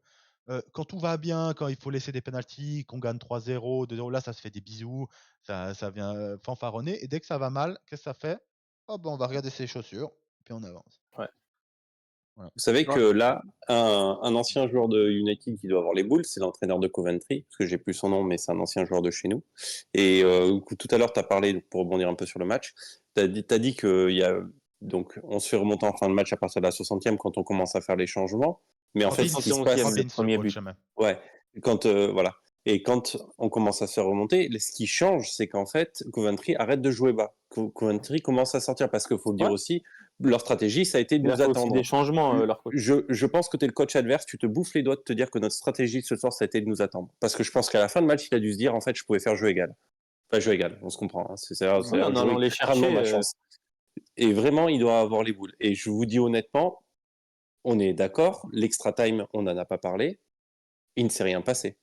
Quand tout va bien, quand il faut laisser des pénaltys, qu'on gagne 3-0, 2-0, là, ça se fait des bisous, ça vient fanfaronner. Et dès que ça va mal, qu'est-ce que ça fait? Oh, ben, on va regarder ses chaussures, puis on avance. Ouais. Voilà. Vous savez Ouais. que là, un ancien joueur de United qui doit avoir les boules, c'est l'entraîneur de Coventry, parce que j'ai plus son nom, mais c'est un ancien joueur de chez nous. Et tout à l'heure, tu as parlé, pour rebondir un peu sur le match, tu as dit qu'il y a. Donc, on se fait remonter en fin de match à partir de la 60e quand on commence à faire les changements. Mais en fait, ce qui se passe. le premier but. Ouais, quand voilà. Et quand on commence à se faire remonter, ce qui change, c'est qu'en fait, Coventry arrête de jouer bas. Coventry commence à sortir parce qu'il faut le dire Ouais. aussi, leur stratégie, ça a été de Il a nous fait aussi attendre. des changements, leur coach. Je pense que tu es le coach adverse, tu te bouffes les doigts de te dire que notre stratégie ce soir, ça a été de nous attendre. Parce que je pense qu'à la fin de match, il a dû se dire, en fait, je pouvais faire jeu égal. Enfin, jeu égal, on se comprend. Hein. C'est un En jeu allant les extrêmement chercher. ma chance. Et vraiment, il doit avoir les boules. Et je vous dis honnêtement, on est d'accord, l'extra time, on n'en a pas parlé. il ne s'est rien passé.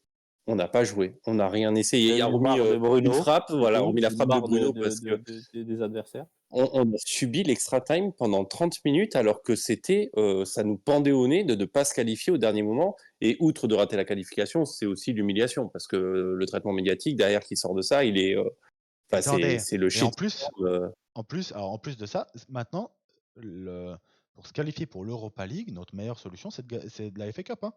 On n'a pas joué, on n'a rien Il y essayé, a eu hormis marre de Bruno, une frappe, voilà, hormis la une frappe de marre Bruno, parce que des adversaires. on a subi l'extra time pendant 30 minutes, alors que c'était, ça nous pendait au nez de ne pas se qualifier au dernier moment. Et outre de rater la qualification, c'est aussi l'humiliation, parce que le traitement médiatique derrière qui sort de ça, il est, Attendez, c'est le et shit. en plus de ça, maintenant, pour se qualifier pour l'Europa League, notre meilleure solution, c'est de la FA Cup. Hein.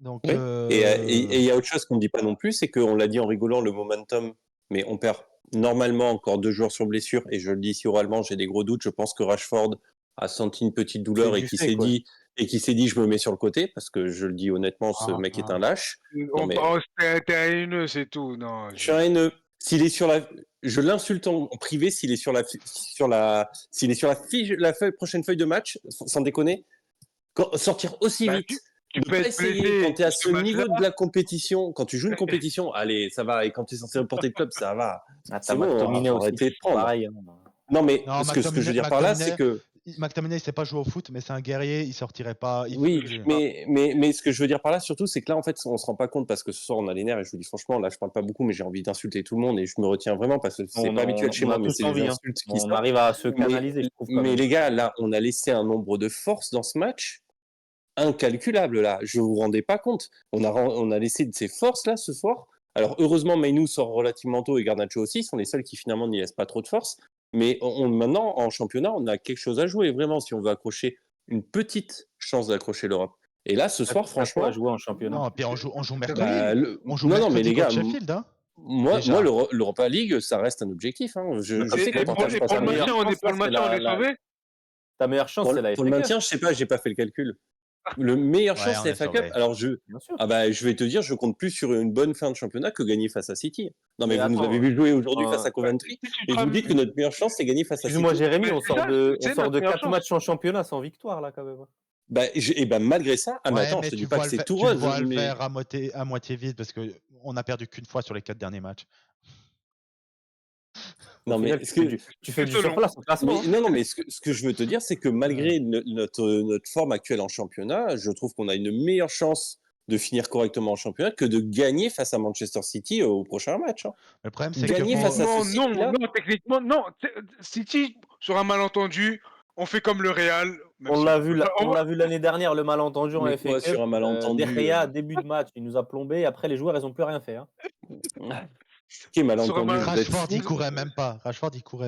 Donc, Oui. Et il y a autre chose qu'on ne dit pas non plus, c'est qu'on l'a dit en rigolant, le momentum, mais on perd normalement encore 2 joueurs sur blessure, et je le dis ici oralement, j'ai des gros doutes. Je pense que Rashford a senti une petite douleur et qui s'est dit, je me mets sur le côté, parce que je le dis honnêtement, ce mec est un lâche. Non, mais T'es haineux, c'est tout. Non, je suis un haineux. S'il est sur la, je l'insulte en privé s'il est sur la prochaine feuille de match, sans déconner. Sortir aussi Bah, vite. tu Ne peux pas être essayer blessé quand tu es à ce ce niveau match-là. de la compétition, quand tu joues une compétition, allez, ça va. Et quand tu es censé reporter le club, ça va. Ah, C'est t'as bon, McTominay faut aussi, arrêter de prendre. pareil. Hein. Non, mais non, ce que je veux dire par là, c'est que McTominay, il sait pas jouer au foot, mais c'est un guerrier, il sortirait pas. oui, mais ce que je veux dire par là, surtout, c'est que là, en fait, on se rend pas compte parce que ce soir, on a les nerfs et je vous dis franchement, là, je parle pas beaucoup, mais j'ai envie d'insulter tout le monde et je me retiens vraiment parce que c'est pas habituel chez on moi, a mais tous c'est des envie, hein. insultes qui On sortent. arrive à se canaliser, je trouve. Mais les gars, là, on a laissé un nombre de forces dans ce match incalculable, là. Je vous rendais pas compte. On a laissé de ces forces, là, ce soir. Alors, heureusement, Mainou sort relativement tôt et Garnacho aussi, sont les seuls qui finalement n'y laissent pas trop de force. Mais maintenant, en championnat, on a quelque chose à jouer, vraiment, si on veut accrocher une petite chance d'accrocher l'Europe. Et là, ce soir, franchement. À jouer en championnat. Non, puis on joue mercredi. Bah, on joue non, mercredi mais les gars, contre Sheffield. Hein, moi l'Europa League, ça reste un objectif. Hein. Je sais qu'on partage pas pour ça. le maintien, on est sauvé. Ta meilleure chance, c'est la FA Cup. Pour le maintien, je sais pas, j'ai pas fait le calcul. Le meilleure chance, c'est la FA Cup. Alors Bien sûr. je vais te dire, je compte plus sur une bonne fin de championnat que gagner face à City. Non, mais vous nous avez attends, vu jouer aujourd'hui face à Coventry, et vous dites que notre meilleure chance, c'est gagner face à City. Excuse-moi, Jérémy, on sort de notre 4 matchs en championnat sans victoire, là, quand même. Malgré ça, mais attends, mais je te tu dis pas vois que c'est tout tu rose. vois le verre à moitié vide parce qu'on a perdu qu'une fois sur les 4 derniers matchs. Non, mais tu fais du surplace au classement. Non, mais ce que je veux te dire, c'est que malgré notre forme actuelle en championnat, je trouve qu'on a une meilleure chance de finir correctement en championnat que de gagner face à Manchester City au prochain match. Hein. Le problème, c'est gagner que face à ce City-là, non, techniquement, non. City, sur un malentendu, on fait comme le Real. On l'a vu l'année dernière, le malentendu en FA Cup. Sur un malentendu, De Gea, début de match, il nous a plombé. Après, les joueurs, ils n'ont plus rien fait. Hein. Qui est malentendu. Rashford, il courait même pas.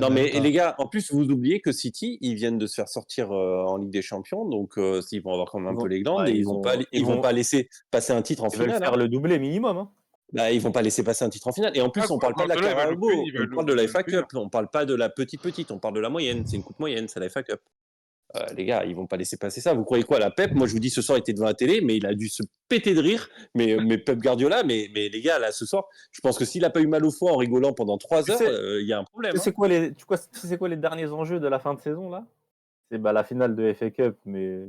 Non, mais les gars, en plus, vous oubliez que City, ils viennent de se faire sortir en Ligue des Champions, donc ils vont avoir quand même un peu les glandes et ils vont pas laisser passer un titre en finale. Ils veulent faire le doublé minimum. Hein. Ils vont pas laisser passer un titre en finale. Et en plus, on parle pas de la Carabao, on parle de la FA Cup. On parle pas de la petite, on parle de la moyenne. C'est une coupe moyenne, c'est la FA Cup. Les gars, ils vont pas laisser passer ça. Vous croyez quoi, la Pep? Moi, je vous dis, ce soir, il était devant la télé, mais il a dû se péter de rire. Mais Pep Guardiola, mais les gars, là, ce soir, je pense que s'il a pas eu mal au foie en rigolant pendant 3 heures, il y a un problème. C'est quoi les derniers enjeux de la fin de saison, là? C'est la finale de FA Cup, mais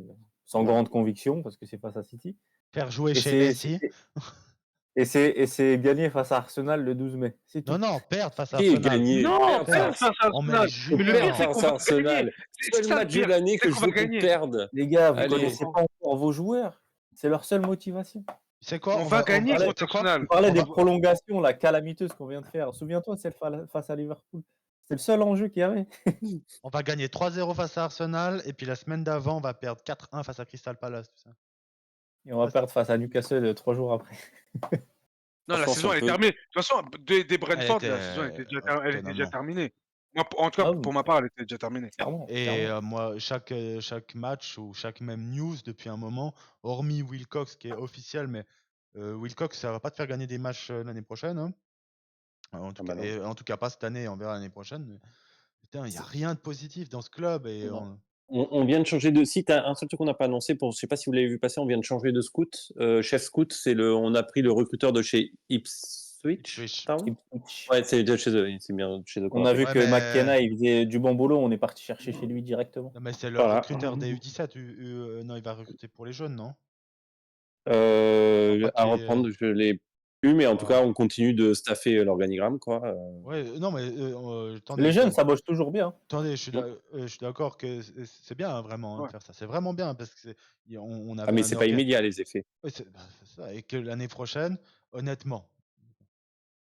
sans grande conviction, parce que c'est face à City. Faire jouer chez Messi. Et c'est gagner face à Arsenal le 12 mai. C'est tout. Non, perdre face à Arsenal. Non, perdre face à Arsenal. Mais le pire, c'est qu'on va gagner. C'est le match de l'année que je veux qu'on perde. Les gars, vous connaissez pas encore vos joueurs. C'est leur seule motivation. C'est quoi? On va gagner contre Arsenal. On parlait des prolongations là, calamiteuses qu'on vient de faire. Souviens-toi, celle face à Liverpool. C'est le seul enjeu qu'il y avait. On va gagner 3-0 face à Arsenal, et puis la semaine d'avant, on va perdre 4-1 face à Crystal Palace. Tout ça. Et on va perdre face à Newcastle 3 jours après. Non, la saison, elle est terminée. De toute façon, des Brentford, la saison, elle était déjà terminée. Moi, en tout cas, pour ma part, elle était déjà terminée. Et moi, chaque match ou chaque même news depuis un moment, hormis Wilcox qui est officiel, mais Wilcox, ça va pas te faire gagner des matchs l'année prochaine. Hein. En tout cas, pas cette année, on verra l'année prochaine. Mais, putain, il n'y a rien de positif dans ce club. Et on vient de changer de site. Un seul truc qu'on n'a pas annoncé, je ne sais pas si vous l'avez vu passer, on vient de changer de scout. Chef scout, on a pris le recruteur de chez Ipswich. Ouais, c'est de chez eux. C'est bien chez eux. On a vu que McKenna, il faisait du bon boulot. On est parti chercher chez lui directement. Non, mais c'est le recruteur des U17. Non, il va recruter pour les jeunes, non? À reprendre, je l'ai Oui, mais en tout cas, on continue de staffer l'organigramme, quoi. Ouais, non, mais attendez, Les jeunes, ça bosse toujours bien. attendez, je suis d'accord que c'est bien vraiment de Ouais. faire ça. C'est vraiment bien parce que on Ah, avait mais un c'est pas immédiat, les effets. Ouais, c'est ça. Et que l'année prochaine, honnêtement,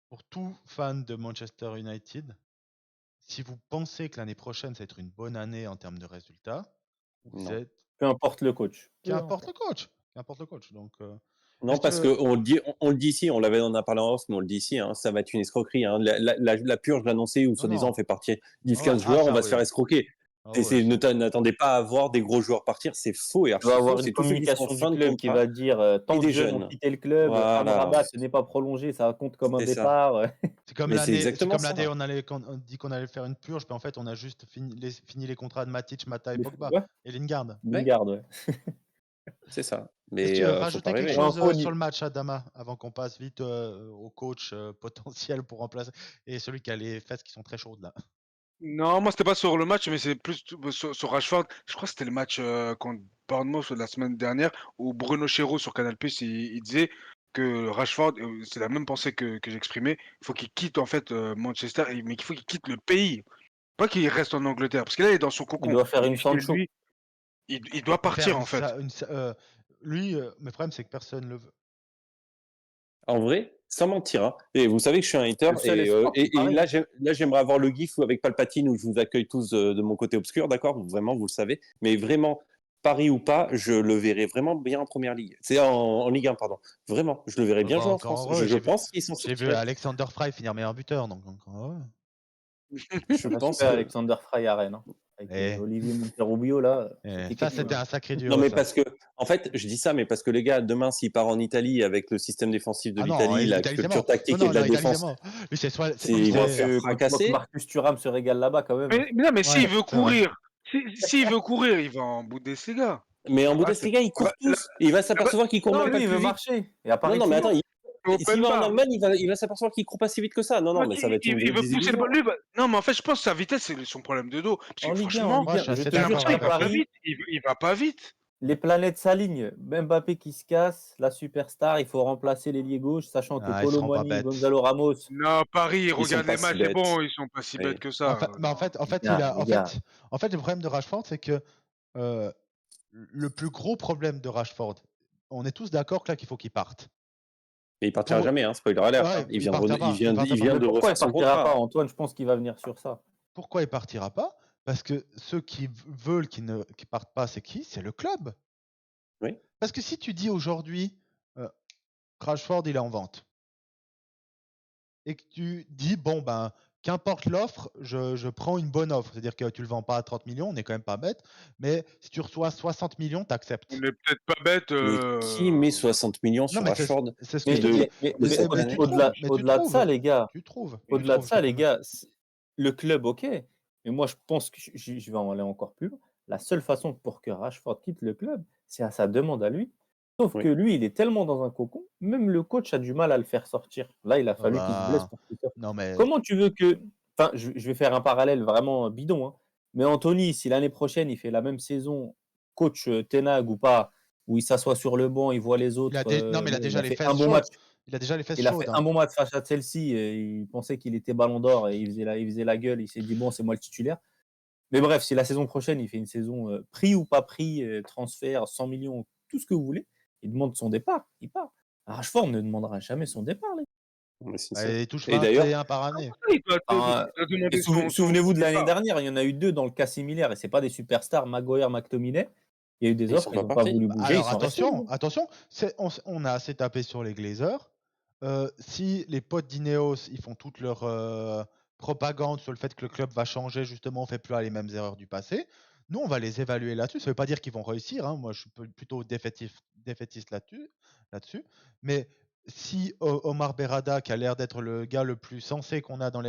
pour tout fan de Manchester United, si vous pensez que l'année prochaine, ça va être une bonne année en termes de résultats, vous Non. êtes. Peu importe le coach. Qu'importe le coach. Qu'importe le coach. Donc, Non, qu'est-ce que tu parce veux qu'on le dit ici, on en a parlé en off, mais on le dit ici, hein, ça va être une escroquerie. Hein. La purge annoncée où, Non, soi-disant, non. on fait partir Ah ouais, 10-15 joueurs, on ça, va se oui. faire escroquer. Ah Et ouais, n'attendez pas à voir des gros joueurs partir, c'est faux et Il va archi faux. avoir une C'est tous ceux qui sont en communication du fin de club qui contrat va dire et tant de des jeunes ont jeunes. quitté le club, Voilà, Amrabat ce n'est pas prolongé, ça compte comme un c'est ça. départ. C'est comme Mais c'est l'année, exactement ça. on dit qu'on allait faire une purge, puis en fait, on a juste fini les contrats de Matic, Mata et Les- Pogba ouais, et Lingard. Lingard, ouais. C'est ça. Est-ce que Mais tu veux faut pas rajouter quelque rêver. chose Info, sur le match, Adama, avant qu'on passe vite au coach potentiel pour remplacer et celui qui a les fesses qui sont très chaudes là. Non, moi, c'était pas sur le match, mais c'est plus sur Rashford. Je crois que c'était le match contre Bournemouth la semaine dernière où Bruno Chéreau sur Canal+, il disait que Rashford, c'est la même pensée que j'exprimais, il faut qu'il quitte en fait Manchester, mais qu'il faut qu'il quitte le pays. Pas qu'il reste en Angleterre, parce que là, il est dans son il cocon. doit faire Et une Sancho. lui, il doit partir en fait. Lui, le problème c'est que personne le veut. En vrai, sans mentir, hein. Et vous savez que je suis un hater Le seul espoir, et pareil. là, j'aimerais avoir le gif avec Palpatine où je vous accueille tous de mon côté obscur, d'accord? Vraiment, vous le savez. Mais vraiment, Paris ou pas, je le verrai vraiment bien en première ligue. C'est en Ligue 1, pardon. Vraiment, je le verrai bien Bah, jouer en encore France. heureux, Je pense qu'ils s'en j'ai vu sortiraient. Alexander Fry finir meilleur buteur, donc encore heureux. Je On a pense super que. Alexander Fry à Rennes, hein, avec Eh, Olivier Monterrubio là. ça, quelque c'était chose. un sacré duo. Non, mais ça. parce que, en fait, je dis ça, mais parce que les gars, demain, s'il part en Italie avec le système défensif de Ah non, l'Italie, la l'Italie c'est culture mort. Non, tactique et non, de la l'Italie c'est défense, mort. Lui, c'est soit. ils vont se faire Que fracasser. Marcus Thuram se régale là-bas quand même. Mais non, mais s'il Ouais, veut c'est vrai. courir, s'il veut courir, il va en Bundesliga. Mais en Ah, c'est Bundesliga, ils courent tous. Et il va s'apercevoir qu'ils courent Non, même pas lui, il plus veut vite. marcher. Et à Non, Paris, non, mais attends, s'il open va en bar. Allemagne, il va s'apercevoir qu'il court pas si vite que ça. Non, non, mais ça va être une Il veut pousser le désillusion. ballon. Non, mais en fait, je pense que sa vitesse, c'est son problème de dos. Parce En que Ligue 1, en franchement, Ligue Ouais, 1. je suis Je assez te j'ai d'accord jure l'impression qu'à qu'il va pas Paris, vite. Il va pas vite. les planètes s'alignent. Mbappé qui se casse, la superstar, il faut remplacer l'ailier gauche, sachant que Ah, ils Kolo seront pas Muani, bêtes. Gonzalo Ramos. Non, Paris, Ils sont regarde pas les si matchs, c'est bêtes. bon, ils sont pas si Oui. bêtes que En ça. fait, mais en fait, Les gars. en fait, le problème de Rashford, c'est que le plus gros problème de Rashford, on est tous d'accord que là qu'il faut qu'il parte. Et il partira Pour- jamais, hein, spoiler alert. Ouais, Hein. Il partira pas, il partira vient pas. Mais de pourquoi refaire il son partira contrat. pas, Antoine? Je pense qu'il va venir sur ça. Pourquoi il partira pas? Parce que ceux qui veulent qu'il parte pas, c'est qui? C'est le club. Oui. Parce que si tu dis aujourd'hui, Rashford il est en vente, et que tu dis bon ben qu'importe l'offre, je prends une bonne offre, c'est-à-dire que tu le vends pas à 30 millions, on n'est quand même pas bête, mais si tu reçois 60 millions, t'acceptes. On est peut-être pas bête. Mais qui met 60 millions Non sur mais Rashford c'est ce que je te dis. Mais tu trouves, mais tu au-delà de ça, trouves, les gars, tu trouves. au-delà de je te ça, les promets. gars, le club, ok. Mais moi, je pense que je vais en aller encore plus loin. La seule façon pour que Rashford quitte le club, c'est à sa demande à lui. Sauf Oui. que lui, il est tellement dans un cocon, même le coach a du mal à le faire sortir. Là, il a fallu qu'il se blesse pour qu'il sorte. Non mais Comment tu veux que. Enfin, je vais faire un parallèle vraiment bidon, hein. Mais Anthony, si l'année prochaine, il fait la même saison, coach Ten Hag ou pas, où il s'assoit sur le banc, il voit les autres. non mais il a bon, déjà les fait fesses un bon chaudes. match. Il a déjà les fesses Il a chaudes. fait un bon match face à Chelsea et il pensait qu'il était ballon d'or et il faisait la gueule. Il s'est dit, bon, c'est moi le titulaire. Mais bref, si la saison prochaine, il fait une saison prix ou pas prix, transfert, 100 millions, tout ce que vous voulez, il demande son départ. Il part. Rashford ne demandera jamais son départ. Les Mais c'est Bah, ça. il touche Et d'ailleurs, 21 par année. Il doit gars. demander Et son souvenez-vous de l'année départ. dernière, il y en a eu 2 dans le cas similaire et c'est pas des superstars, Maguire, McTominay. Il y a eu des ils offres, sont ils pas n'ont pas partis. voulu bouger, ils Alors sont restés. attention, on a assez tapé sur les Glazers. Si les potes d'Ineos, ils font toute leur propagande sur le fait que le club va changer, justement, on fait plus les mêmes erreurs du passé, nous, on va les évaluer là-dessus. Ça ne veut pas dire qu'ils vont réussir, hein. Moi, je suis plutôt défaitiste là-dessus. Mais si Omar Berrada, qui a l'air d'être le gars le plus sensé qu'on a dans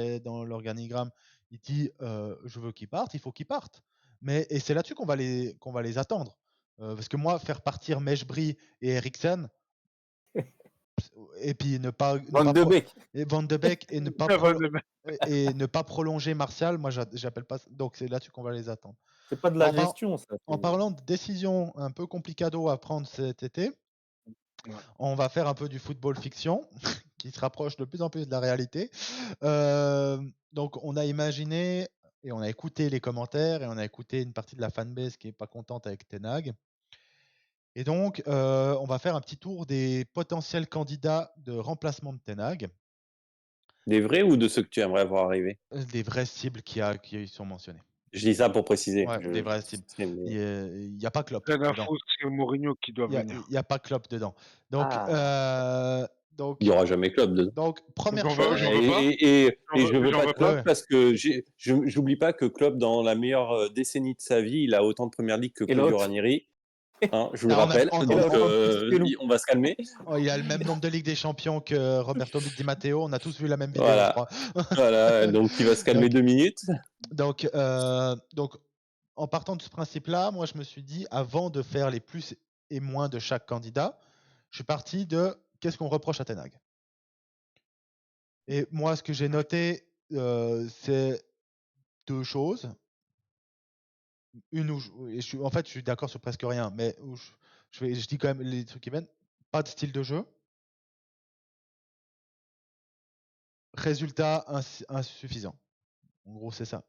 l'organigramme, il dit je veux qu'il parte, il faut qu'il parte. Et c'est là-dessus qu'on va les attendre. Parce que moi, faire partir Mejbri et Eriksen, et puis Van de Beek. Van de Beek et ne pas prolonger Martial, moi j'appelle pas. Donc c'est là-dessus qu'on va les attendre. C'est pas de la gestion, ça. En parlant de décisions un peu complicado à prendre cet été, Ouais. on va faire un peu du football fiction qui se rapproche de plus en plus de la réalité. Donc, on a imaginé et on a écouté les commentaires et on a écouté une partie de la fanbase qui est pas contente avec Ten Hag. Et donc, on va faire un petit tour des potentiels candidats de remplacement de Ten Hag, Des vrais ou de ceux que tu aimerais voir arriver? des vraies cibles qui sont mentionnées. Je dis ça pour préciser. Ouais, des vraies cibles. Il n'y a pas Klopp Rien à dedans. foutre, c'est Mourinho qui doit Il venir. n'y a pas Klopp dedans. Donc, Il n'y aura jamais Klopp dedans. donc première J'en veux- chose. j'en veux pas. Et je veux J'en pas veux de Klopp pas. parce que j'oublie pas que Klopp, dans la meilleure décennie de sa vie, il a autant de première ligue que Et Claudio l'autre. Ranieri. Hein, je vous le Ah, rappelle. on a- Donc, on- on va se calmer. Oh, il a le même nombre de Ligues des Champions que Roberto Di Matteo. On a tous vu la même vidéo, je Voilà. crois. Voilà. Donc, il va se calmer Donc- 2 minutes. Donc, en partant de ce principe-là, moi, je me suis dit, avant de faire les plus et moins de chaque candidat, je suis parti de qu'est-ce qu'on reproche à Ten Hag. Et moi, ce que j'ai noté, c'est deux choses. Une où en fait, je suis d'accord sur presque rien, mais où je dis quand même les trucs qui viennent. Pas de style de jeu. Résultat insuffisant. En gros, c'est ça.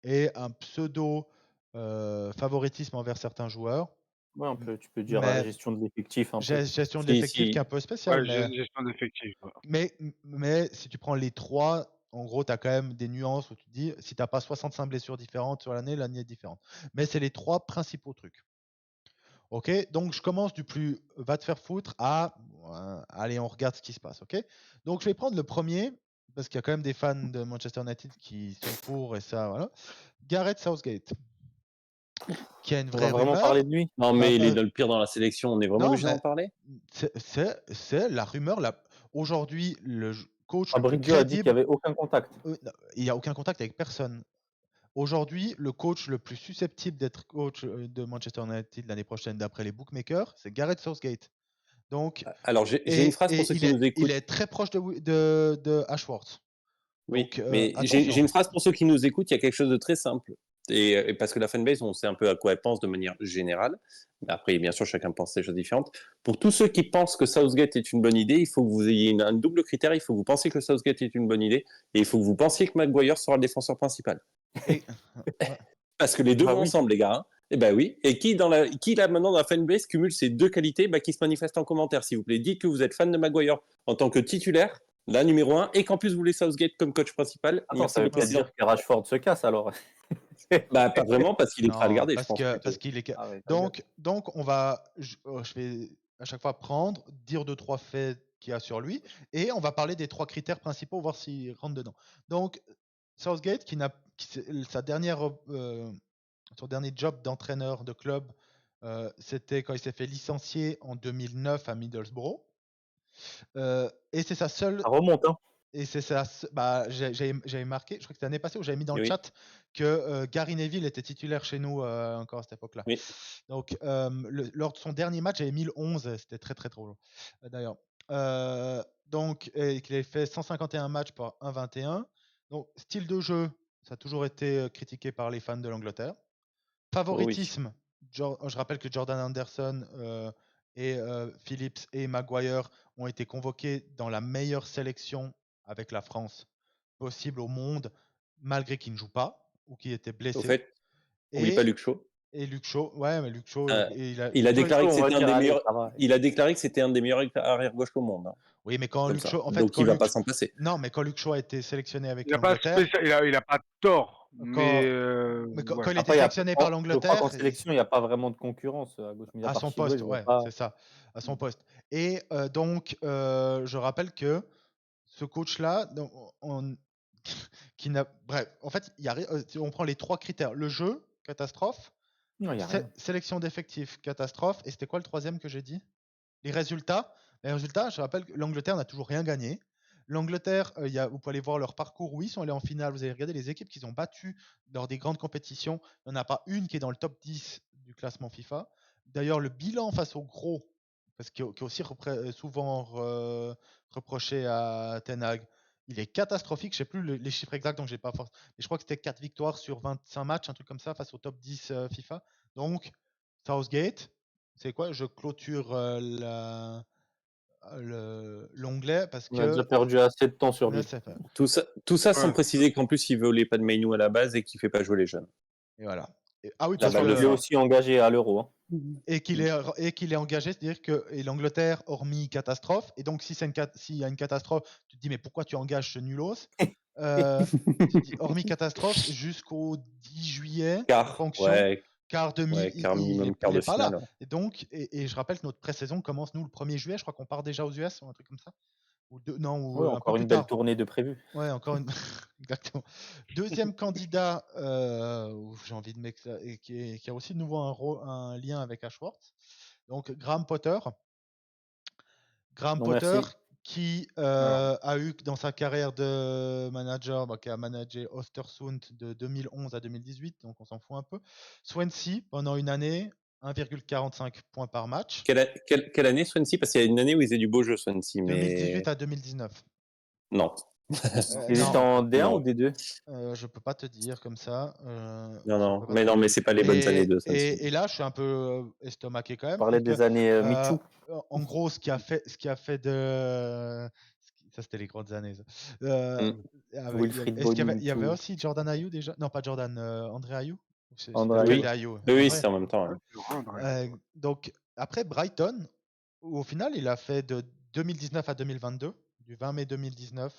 Et un pseudo favoritisme envers certains joueurs. Ouais, tu peux dire Mais gestion de l'effectif un peu. gestion de Si, l'effectif si. qui est un peu spéciale. Ouais, gestion d'effectifs. Ouais. Mais si tu prends les trois, en gros, tu as quand même des nuances où tu te dis, si tu n'as pas 65 blessures différentes sur l'année est différente. Mais c'est les trois principaux trucs. Ok, donc je commence du plus va te faire foutre à allez, on regarde ce qui se passe. Ok, donc je vais prendre le premier parce qu'il y a quand même des fans de Manchester United qui sont pour et ça, voilà. Gareth Southgate, qui a une On va vraie vraiment rumeur. parler de lui. Non, mais il est dans le pire dans la sélection. On est vraiment Non, obligé mais d'en parler? c'est la rumeur. Aujourd'hui, le coach le plus Fabrizio a dit qu'il n'y crédible. avait aucun contact. Non, il n'y a aucun contact avec personne. Aujourd'hui, le coach le plus susceptible d'être coach de Manchester United l'année prochaine, d'après les bookmakers, c'est Gareth Southgate. Donc, Alors, j'ai une phrase pour ceux qui nous il écoutent. est très proche de Ashworth. Oui, Donc, mais j'ai attention. une phrase pour ceux qui nous écoutent. Il y a quelque chose de très simple. Et parce que la fanbase, on sait un peu à quoi elle pense de manière générale. Mais après, bien sûr, chacun pense des choses différentes. Pour tous ceux qui pensent que Southgate est une bonne idée, il faut que vous ayez un double critère. Il faut que vous pensiez que Southgate est une bonne idée et il faut que vous pensiez que Maguire sera le défenseur principal. Et- Parce que les deux Bah vont oui. ensemble, les gars. Hein. Eh ben oui. Et qui là maintenant dans la fanbase cumule ces deux qualités, qui se manifeste en commentaire, s'il vous plaît. Dites que vous êtes fan de Maguire en tant que titulaire, là numéro 1, et qu'en plus vous voulez Southgate comme coach principal. Attends, Merci ça veut de pas préciser. dire que Rashford se casse alors. Pas vraiment, parce qu'il est prêt à le Non, garder, je pense. parce qu'il est. Ah ouais, Donc, on va. Je vais à chaque fois prendre, dire 2-3 faits qu'il y a sur lui, et on va parler des 3 critères principaux, voir s'il rentre dedans. Donc, Southgate, son dernier job d'entraîneur de club, c'était quand il s'est fait licencier en 2009 à Middlesbrough. Et c'est sa seule. Ça remonte, hein. Et c'est ça. Bah, j'avais marqué, je crois que c'était l'année passée où j'avais mis dans le Oui. chat que Gary Neville était titulaire chez nous encore à cette époque-là. Oui. Donc, lors de son dernier match, j'avais mis le 11. C'était très très drôle d'ailleurs. Donc, qu'il avait fait 151 matchs pour 1,21. Donc, style de jeu, ça a toujours été critiqué par les fans de l'Angleterre. Favoritisme, je rappelle que Jordan Anderson et Phillips et Maguire ont été convoqués dans la meilleure sélection avec la France possible au monde, malgré qu'ils ne jouent pas ou qu'ils étaient blessés. Au fait, n'oublie Et, pas Luke Shaw. et Luke Shaw, ouais, mais Luke Shaw, Il a déclaré que c'était un des meilleurs. Ça va. Il a déclaré que c'était un des meilleurs arrière gauche au monde. Hein. Oui, mais quand Comme Luke ça. Shaw, en fait, Donc quand il va Luke- pas s'en passer. non, mais quand Luke Shaw a été sélectionné avec Il a pas l'Angleterre, il a pas tort, Quand- mais quand ouais. il était Après, sélectionné par je crois l'Angleterre, qu'en sélection, il n'y a pas vraiment de concurrence à gauche. à son poste, ouais, c'est ça, à son poste. Et donc, je rappelle que ce coach-là, qui n'a, bref, en fait, on prend les 3 critères le jeu, catastrophe, Non, il y a rien. sélection d'effectifs, catastrophe, et c'était quoi le troisième que j'ai dit? Les résultats. Les résultats, je rappelle que l'Angleterre n'a toujours rien gagné. L'Angleterre, vous pouvez aller voir leur parcours. Oui, ils sont allés en finale. Vous avez regardé les équipes qu'ils ont battues lors des grandes compétitions. Il n'y en a pas une qui est dans le top 10 du classement FIFA. D'ailleurs, le bilan face aux gros, parce qui est aussi souvent reproché à Ten Hag, il est catastrophique. Je ne sais plus les chiffres exacts, donc j'ai pas force. Mais je crois que c'était 4 victoires sur 25 matchs, un truc comme ça, face au top 10 FIFA. Donc, Southgate, c'est quoi? Je clôture l'onglet parce On a déjà que. perdu assez de temps sur Ouais, lui. c'est fait. Tout ça sans Ouais. préciser qu'en plus, il volait pas de Mainou à la base et qu'il fait pas jouer les jeunes. Et voilà. Ah oui, La parce balle de Il est que. aussi engagé à l'Euro. Hein. Et qu'il est engagé, c'est-à-dire que et l'Angleterre, hormis catastrophe, et donc s'il y a une catastrophe, tu te dis mais pourquoi tu engages ce nulos Tu te dis hormis catastrophe jusqu'au 10 juillet, en fonction, quart demi, quart minimum, quart il de est pas là. finale. Ouais. Et donc, et je rappelle que notre pré-saison commence nous le 1er juillet, je crois qu'on part déjà aux US ou un truc comme ça. Ou Ouais, un peu encore plus une belle tard. tournée de prévu. Ouais, encore une. Exactement. Deuxième candidat, où j'ai envie de mettre ça, et qui a aussi de nouveau un lien avec Ashworth. Donc Graham Potter. Graham Non, Potter merci. qui Alors. a eu dans sa carrière de manager, qui a managé Östersund de 2011 à 2018, donc on s'en fout un peu. Swansea pendant une année, 1,45 points par match. Quelle année Swansea? Parce qu'il y a une année où ils faisaient du beau jeu Swansea, mais 2018 à 2019. non. Ils étaient en D1 Non. ou D2? Je peux pas te dire comme ça. Non, mais c'est pas les bonnes années de Swansea. Et là, je suis un peu estomaqué quand même. Parlait des années Michou. En gros, ce qui a fait de. Ça, c'était les grandes années. Ça. Wilfried Est-ce qu'il y Bony, il y avait Michou. aussi Jordan Ayew déjà? Non, pas Jordan, André Ayew. André Lequel Ayew. des Ayew? Oui, André c'était en même temps. Ouais, Ouais. c'est vrai, Donc, après Brighton, où au final, il a fait de 2019 à 2022, du 20 mai 2019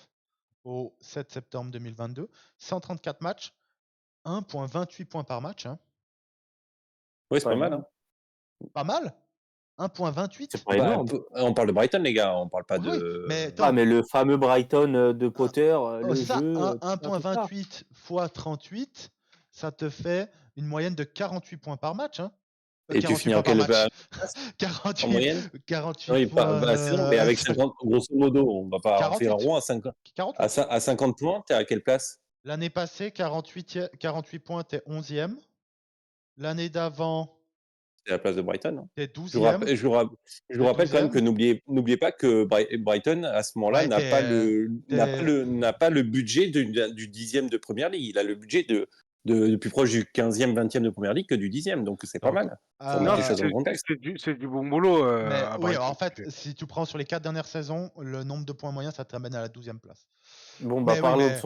au 7 septembre 2022, 134 matchs, 1,28 points par match. Hein. Oui, c'est pas mal. énorme. Hein. Pas mal. 1,28. C'est pas énorme. On parle de Brighton, les gars. On parle pas Oui, de. mais Ah, attends, mais le fameux Brighton de Potter, le c'est ça, jeu. tout ça. 1,28 fois 38, ça te fait une moyenne de 48 points par match. Hein. Et tu 48 finis en points par quelle match. en 48, moyenne? 48 Oui, points. c'est non, mais avec 50, grosso modo, on va pas en faire un 48. rond à 50. 48. À 50 points, t'es à quelle place? L'année passée, 48 points, t'es 11e. L'année d'avant, C'est la place de Brighton. Hein. t'es Je vous 12e. rappelle quand même que n'oubliez pas que Brighton, à ce moment-là, Ouais, n'a pas le budget du 10e de Première Ligue. Il a le budget de plus proche du 15e, 20e de Première Ligue que du 10e. Donc c'est pas Donc, mal. Faut mettre les choses dans le contexte. c'est du bon boulot mais à oui, Brighton. en fait, si tu prends sur les 4 dernières saisons, le nombre de points moyens, ça te ramène à la 12e place. Bon, Mais oui, parlons de mais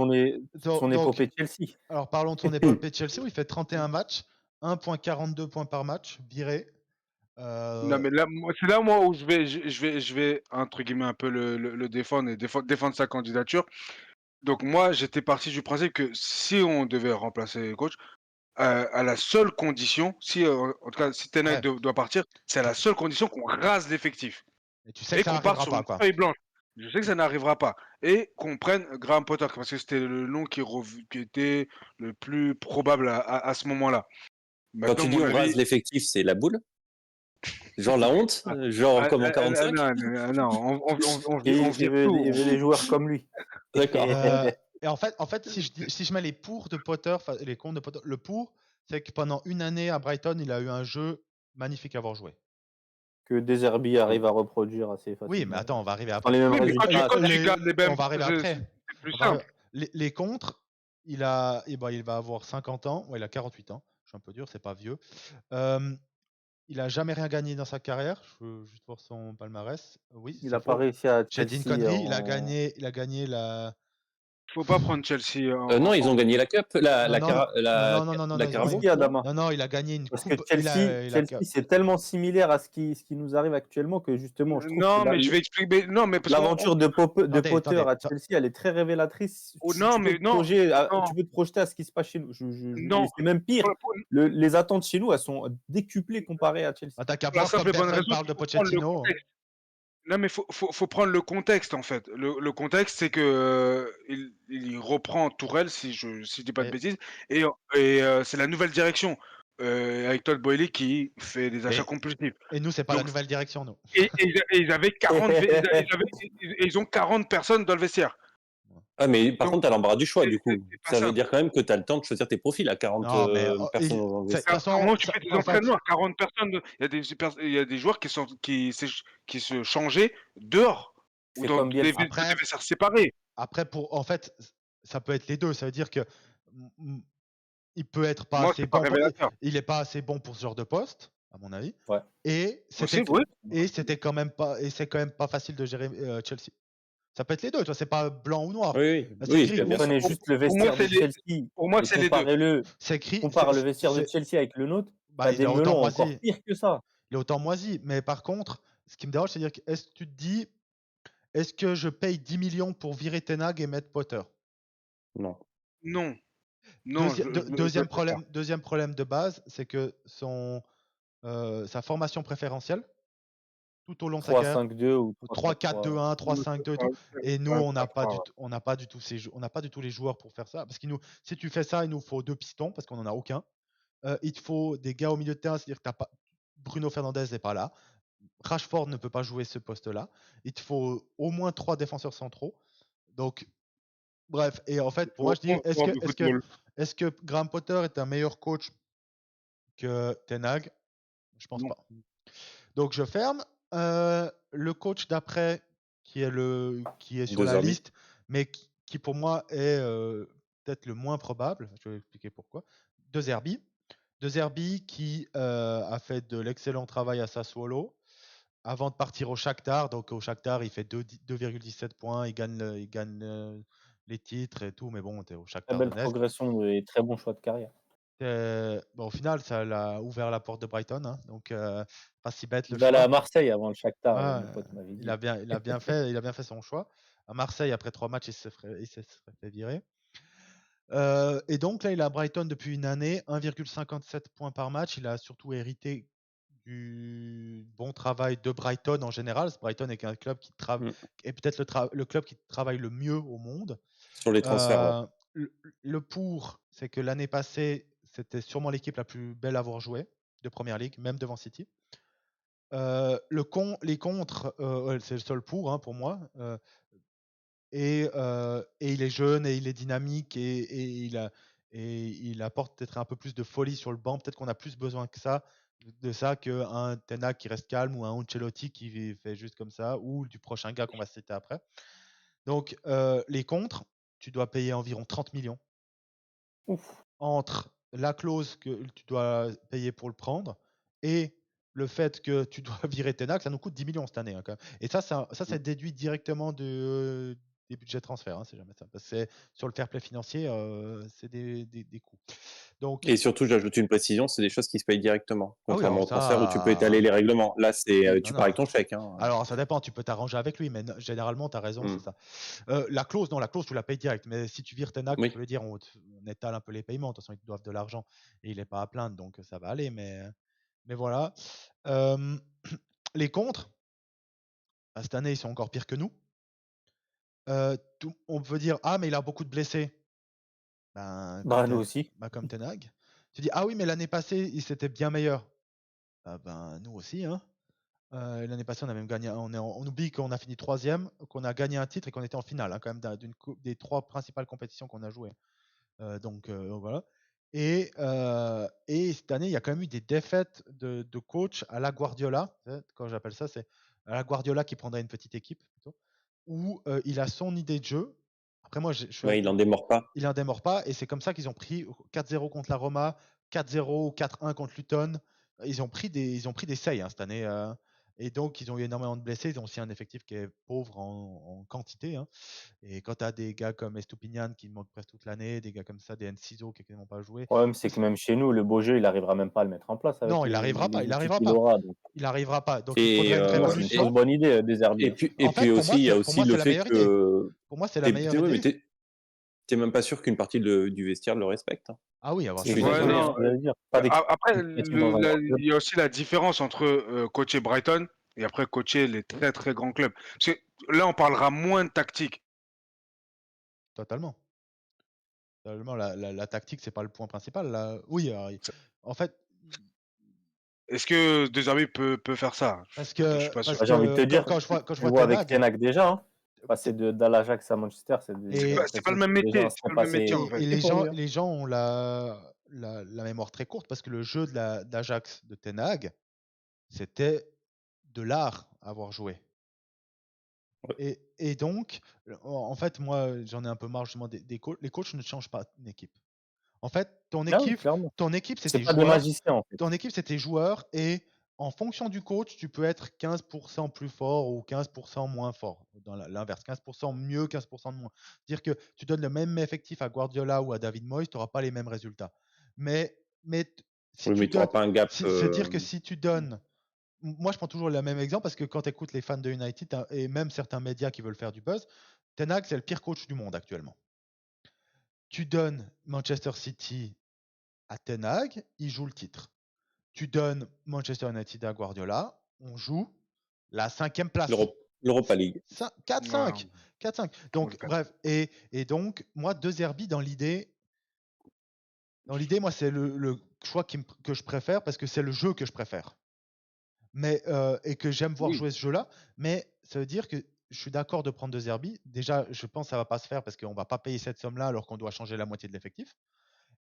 son donc, épopée de Chelsea. alors parlons de son épopée de Chelsea où il fait 31 matchs, 1,42 points par match, viré. Non, mais là, c'est là moi où je vais entre guillemets un peu le défendre et défendre sa candidature. Donc moi, j'étais parti du principe que si on devait remplacer le coach, à la seule condition, si en tout cas si Ten Hag Ouais. doit partir, c'est à la seule condition qu'on rase l'effectif Et tu sais et que ça qu'on parte n'arrivera sur pas, une quoi. feuille blanche. Je sais que ça n'arrivera pas et qu'on prenne Graham Potter parce que c'était le nom qui était le plus probable à ce moment-là. Quand Maintenant, tu dis mon on avis. rase l'effectif, c'est la boule? Genre la honte? Genre comme en 45? Non, on Il vire veut, tout. il veut des joueurs comme lui. D'accord. Et en fait, si je mets les pour de Potter, les contre de Potter, le pour, c'est que pendant une année à Brighton, il a eu un jeu magnifique à avoir joué. Que Deserbi arrive à reproduire assez facilement. Oui, mais attends, on va arriver Dans après. les mêmes Oui, mais résultats. quand tu gardes les mêmes, On va arriver après. c'est plus On va simple. les contres, il va avoir 50 ans. Ouais, il a 48 ans. Je suis un peu dur, c'est pas vieux. Il a jamais rien gagné dans sa carrière. Je veux juste voir son palmarès. Oui, Il c'est n'a pas faux. réussi à J'ai dit une Chelsea. connerie. Il a gagné la. Faut pas prendre Chelsea Non, ils ont gagné la Cup, la Non, Carabao. ils ont Whisky, Adama. Non, il a gagné une Parce que coupe. Chelsea, c'est tellement similaire à ce qui nous arrive actuellement que justement, je trouve Non, que mais je vais expliquer. Non, mais parce l'aventure de Potter Attendez, à Chelsea, elle est très révélatrice. Oh, non, mais non, non. Tu peux te projeter à ce qui se passe chez nous. Non. Et c'est même pire. Les attentes chez nous, elles sont décuplées comparées à Chelsea. T'as qu'à Pour la voir comme simple et bonne personne raison, parle de faut prendre le Pochettino. contexte. Non, mais faut prendre le contexte en fait. Le contexte, c'est que il reprend Tourelle, si je dis pas de bêtises, et c'est la nouvelle direction avec Todd Boehly qui fait des achats compulsifs. Et nous, c'est pas la Donc, nouvelle direction, nous. et ils avaient 40, ils ont 40 personnes dans le vestiaire. Ah, mais par Donc, contre, tu as l'embarras du choix, du coup. c'est pas Ça veut simple. dire quand même que tu as le temps de choisir tes profils à 40 Non, mais personnes dans un de toute vestiaire. façon, Comment tu fais des en fait, entraînements? 40 personnes, il y a des joueurs qui se changeaient dehors ou C'est dans comme des Bielsa. vestiaires séparés. après, en fait, ça peut être les deux. Ça veut dire que il peut être pas Moi, assez c'est pas bon. révélateur. Il est pas assez bon pour ce genre de poste. à mon avis. Ouais. Et Possible, c'est quand même pas facile de gérer Chelsea. Ça peut être les deux, tu vois, c'est pas blanc ou noir. Oui, Là, c'est oui, gris. bien sûr. Prenez juste le Pour moi, vestiaire de c'est les- Chelsea Pour moi, et c'est les deux. compare le vestiaire de Chelsea avec le nôtre. Bah, T'as il des est autant melons encore moisi. pire que ça. Il est autant moisi. Mais par contre, ce qui me dérange, c'est dire est-ce que tu te dis, est-ce que je paye 10 millions pour virer Ten Hag et mettre Potter? Non. Non. Non, Deuxième problème de base, c'est que sa formation préférentielle, tout au long de sa carrière, 3-5-2 ou 3-4-2-1, 3-5-2 et tout. Et nous, on n'a pas du tout les joueurs pour faire ça. Parce que si tu fais ça, il nous faut 2 pistons, parce qu'on n'en a aucun. Il te faut des gars au milieu de terrain, c'est-à-dire que Bruno Fernandes n'est pas là. Rashford ne peut pas jouer ce poste-là. Il te faut au moins 3 défenseurs centraux. Donc, bref. Et en fait, pour moi, je dis, est-ce que Graham Potter est un meilleur coach que Ten Hag? Je pense Non. pas. Donc, je ferme. Le coach d'après, qui est sur De la Zerbi. liste, mais qui pour moi est peut-être le moins probable. Je vais expliquer pourquoi. De Zerbi qui a fait de l'excellent travail à Sassuolo avant de partir au Shakhtar. Donc au Shakhtar, il fait 2,17 points, il gagne les titres et tout, mais bon, t'es au Très Shakhtar belle Donetsk. progression et très bon choix de carrière. Au final, ça l'a ouvert la porte de Brighton, hein, donc pas si bête le Il va aller choix. à Marseille avant le Shakhtar, Ouais, mon pote m'avait dit. il a bien fait son choix. À Marseille, après 3 matchs, il s'est fait virer. Et donc là, il est à Brighton depuis une année, 1,57 points par match. Il a surtout hérité du bon travail de Brighton en général. Brighton est un club est peut-être le club qui travaille le mieux au monde. Sur les transferts, ouais. Le pour, c'est que l'année passée, c'était sûrement l'équipe la plus belle à avoir joué de Première Ligue, même devant City. Les contres, c'est le seul pour, hein, pour moi. Et il est jeune et il est dynamique et il apporte peut-être un peu plus de folie sur le banc. Peut-être qu'on a plus besoin de ça qu'un Ten Hag qui reste calme ou un Ancelotti qui fait juste comme ça ou du prochain gars qu'on va citer après. Donc les contres, tu dois payer environ 30 millions Ouf. entre la clause que tu dois payer pour le prendre et le fait que tu dois virer Ten Hag, ça nous coûte 10 millions cette année, hein, quand même. Et ça c'est déduit directement des budgets de transfert, hein, c'est jamais ça. Parce que sur le fair play financier, c'est des coûts. Donc, Et surtout, j'ajoute une précision, c'est des choses qui se payent directement, ah oui, contrairement alors au transfert où tu peux étaler ça. les règlements. Là, c'est tu Non, pars avec non. ton chèque. Hein. Alors, ça dépend, tu peux t'arranger avec lui, mais généralement, tu as raison, c'est ça. La clause, tu la payes direct. Mais si tu vires Ten Hag, tu Oui. peux lui dire, on étale un peu les paiements. De toute façon, ils te doivent de l'argent et il n'est pas à plaindre, donc ça va aller. Mais voilà. Les contres, cette année, ils sont encore pires que nous. On peut dire, ah, mais il a beaucoup de blessés. Nous aussi. Comme Ten Hag. Tu dis, ah oui, mais l'année passée, il s'était bien meilleur. Nous aussi, hein. L'année passée, on a même gagné. On oublie qu'on a fini 3e, qu'on a gagné un titre et qu'on était en finale, hein, quand même, des 3 principales compétitions qu'on a jouées. Donc voilà. Et cette année, il y a quand même eu des défaites de coach à la Guardiola. Quand j'appelle ça, c'est à la Guardiola qui prendrait une petite équipe, plutôt, où il a son idée de jeu. Après, moi, Il n'en démord pas. il n'en démord pas. Et c'est comme ça qu'ils ont pris 4-0 contre la Roma, 4-0 ou 4-1 contre Luton. Ils ont pris des seils, hein, cette année. Et donc, ils ont eu énormément de blessés. Ils ont aussi un effectif qui est pauvre en quantité, hein. Et quand tu as des gars comme Estupinian qui manquent presque toute l'année, des gars comme ça, des Enciso qui n'ont pas joué. Le problème, c'est que même chez nous, le beau jeu, il n'arrivera même pas à le mettre en place avec Non, il n'arrivera pas. les équipes qu'il aura. Donc, Il n'arrivera pas. Donc, Et, il faudrait une pour moi, c'est une révolution. fausse bonne idée, des Herbiers. Et puis aussi, il y a pour aussi moi, le c'est la fait meilleure idée. que. Pour moi, c'est la meilleure idée. Mais t'es même pas sûr qu'une partie du vestiaire le respecte. Hein. Ah oui, avoir C'est Je suis exactement désolé, ce hein. que j'allais dire. Pas d'équipe Après, créative dans un grand club. il y a aussi la différence entre coacher Brighton et après coacher les très très grands clubs. Parce que là, on parlera moins de tactique. Totalement. La tactique, c'est pas le point principal. Là. Oui, en fait, Est-ce que Deserbi peut faire ça? parce Je suis que, pas sûr. J'ai envie de te dire, quand je vois tu vois Ten avec Hag, Ten Hag déjà, hein, passer d'Ajax à Manchester, c'est Et- C'est pas le même les gens métier. se C'est sont pas le même métier passés en fait. et pour lui, hein. les gens ont la mémoire très courte parce que le jeu d'Ajax de Ten Hag, c'était de l'art à avoir joué. Et donc, en fait, moi, j'en ai un peu marre justement des coachs. Les coachs ne changent pas une équipe. En fait, ton Ah oui, équipe, clairement. ton équipe, c'est C'est tes pas des joueurs. magiciens, en fait. Ton équipe, c'est tes joueurs et en fonction du coach, tu peux être 15% plus fort ou 15% moins fort. Dans l'inverse, 15% mieux, 15% de moins. Dire que tu donnes le même effectif à Guardiola ou à David Moyes, tu n'auras pas les mêmes résultats. Mais si Oui, tu mais tu n'auras donnes, pas un gap. c'est dire que si tu donnes, moi je prends toujours le même exemple parce que quand tu écoutes les fans de United et même certains médias qui veulent faire du buzz, Ten Hag, c'est le pire coach du monde actuellement. Tu donnes Manchester City à Ten Hag, il joue le titre. Tu donnes Manchester United à Guardiola, on joue la 5e place. L'Europa League. 4-5. 4-5. Donc, le 4. bref. Et donc, moi, 2 Zerbi dans l'idée, moi, c'est le choix que je préfère parce que c'est le jeu que je préfère. Et que j'aime voir jouer ce jeu-là. Mais ça veut dire que je suis d'accord de prendre 2 Zerbi. Déjà, je pense que ça va pas se faire parce qu'on ne va pas payer cette somme-là alors qu'on doit changer la moitié de l'effectif.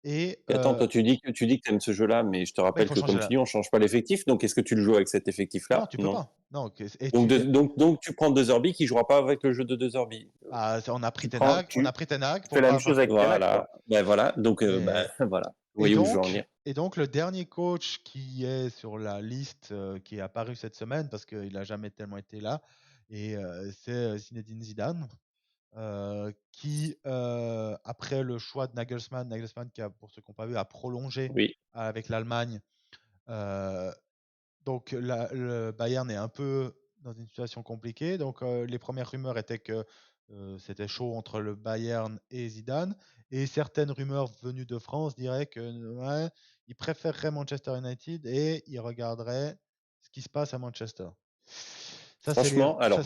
Et Attends, toi, tu dis que tu aimes ce jeu-là, mais je te il rappelle faut que, changer comme tu dis, on ne change pas l'effectif. Donc, est-ce que tu le joues avec cet Non, effectif-là? tu peux pas. Non, et Donc, tu prends De Zerbi qui ne jouera pas avec le jeu de De Zerbi. on a pris Tu Ten Hag, prends, pour fais la pas même chose avoir. avec Ten Hag, Voilà. quoi. Ben voilà. Donc, Et, voilà. Vous et voyez où je veux en donc, venir. et donc, le dernier coach qui est sur la liste qui est apparu cette semaine, parce qu'il n'a jamais tellement été là, et c'est Zinedine Zidane, qui, après le choix de Nagelsmann qui a, pour ceux qui n'ont pas vu, a prolongé Oui. avec l'Allemagne. Donc, le Bayern est un peu dans une situation compliquée. Donc, les premières rumeurs étaient que c'était chaud entre le Bayern et Zidane. Et certaines rumeurs venues de France diraient que ouais, il préférerait Manchester United et il regarderait ce qui se passe à Manchester. Ça, c'est les, Franchement, alors,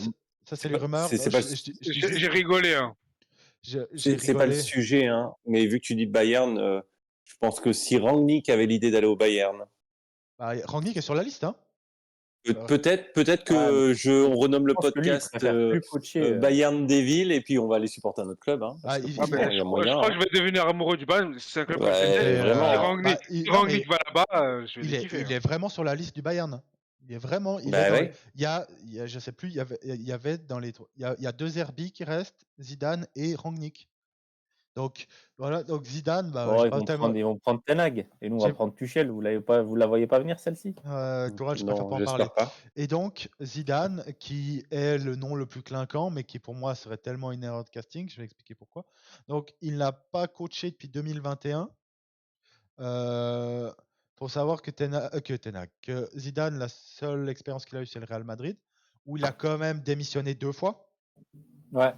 ça, c'est les rumeurs. c'est pas, Je dis juste, J'ai rigolé. Hein. j'ai c'est pas le rigolé. sujet, hein. Mais vu que tu dis Bayern, je pense que si Rangnick avait l'idée d'aller au Bayern, Bah, Rangnick est sur la liste, hein. peut-être Ouais, que on renomme je le pense que lui, il podcast préfère plus coacher. Bayern Deville et puis on va aller supporter un autre club, hein, parce Ah, que il- franchement, il y a Je moyen. crois que Hein. je vais devenir amoureux du Bayern. C'est un club que je Ouais, déteste. vraiment. bah, Si non, mais Rangnick va là-bas, je vais les kiffer. il est vraiment sur la liste du Bayern. Il est vraiment, il est Bah dans ouais. je sais plus, il y avait dans les, il y a 2 Zerbi qui restent, Zidane et Rangnick. Donc voilà, donc Zidane, bah, Bon, j'ai ils pas tellement, vont prendre Ten Hag. Et nous, on va j'ai, prendre Tuchel. Vous la voyez pas venir, celle-ci? Tourelle, je préfère Non, pas en parler. j'espère pas. Et donc Zidane, qui est le nom le plus clinquant, mais qui pour moi serait tellement une erreur de casting, je vais expliquer pourquoi. Donc il n'a pas coaché depuis 2021. Faut savoir que que Zidane, la seule expérience qu'il a eue, c'est le Real Madrid, où il a quand même démissionné 2 fois. Ouais,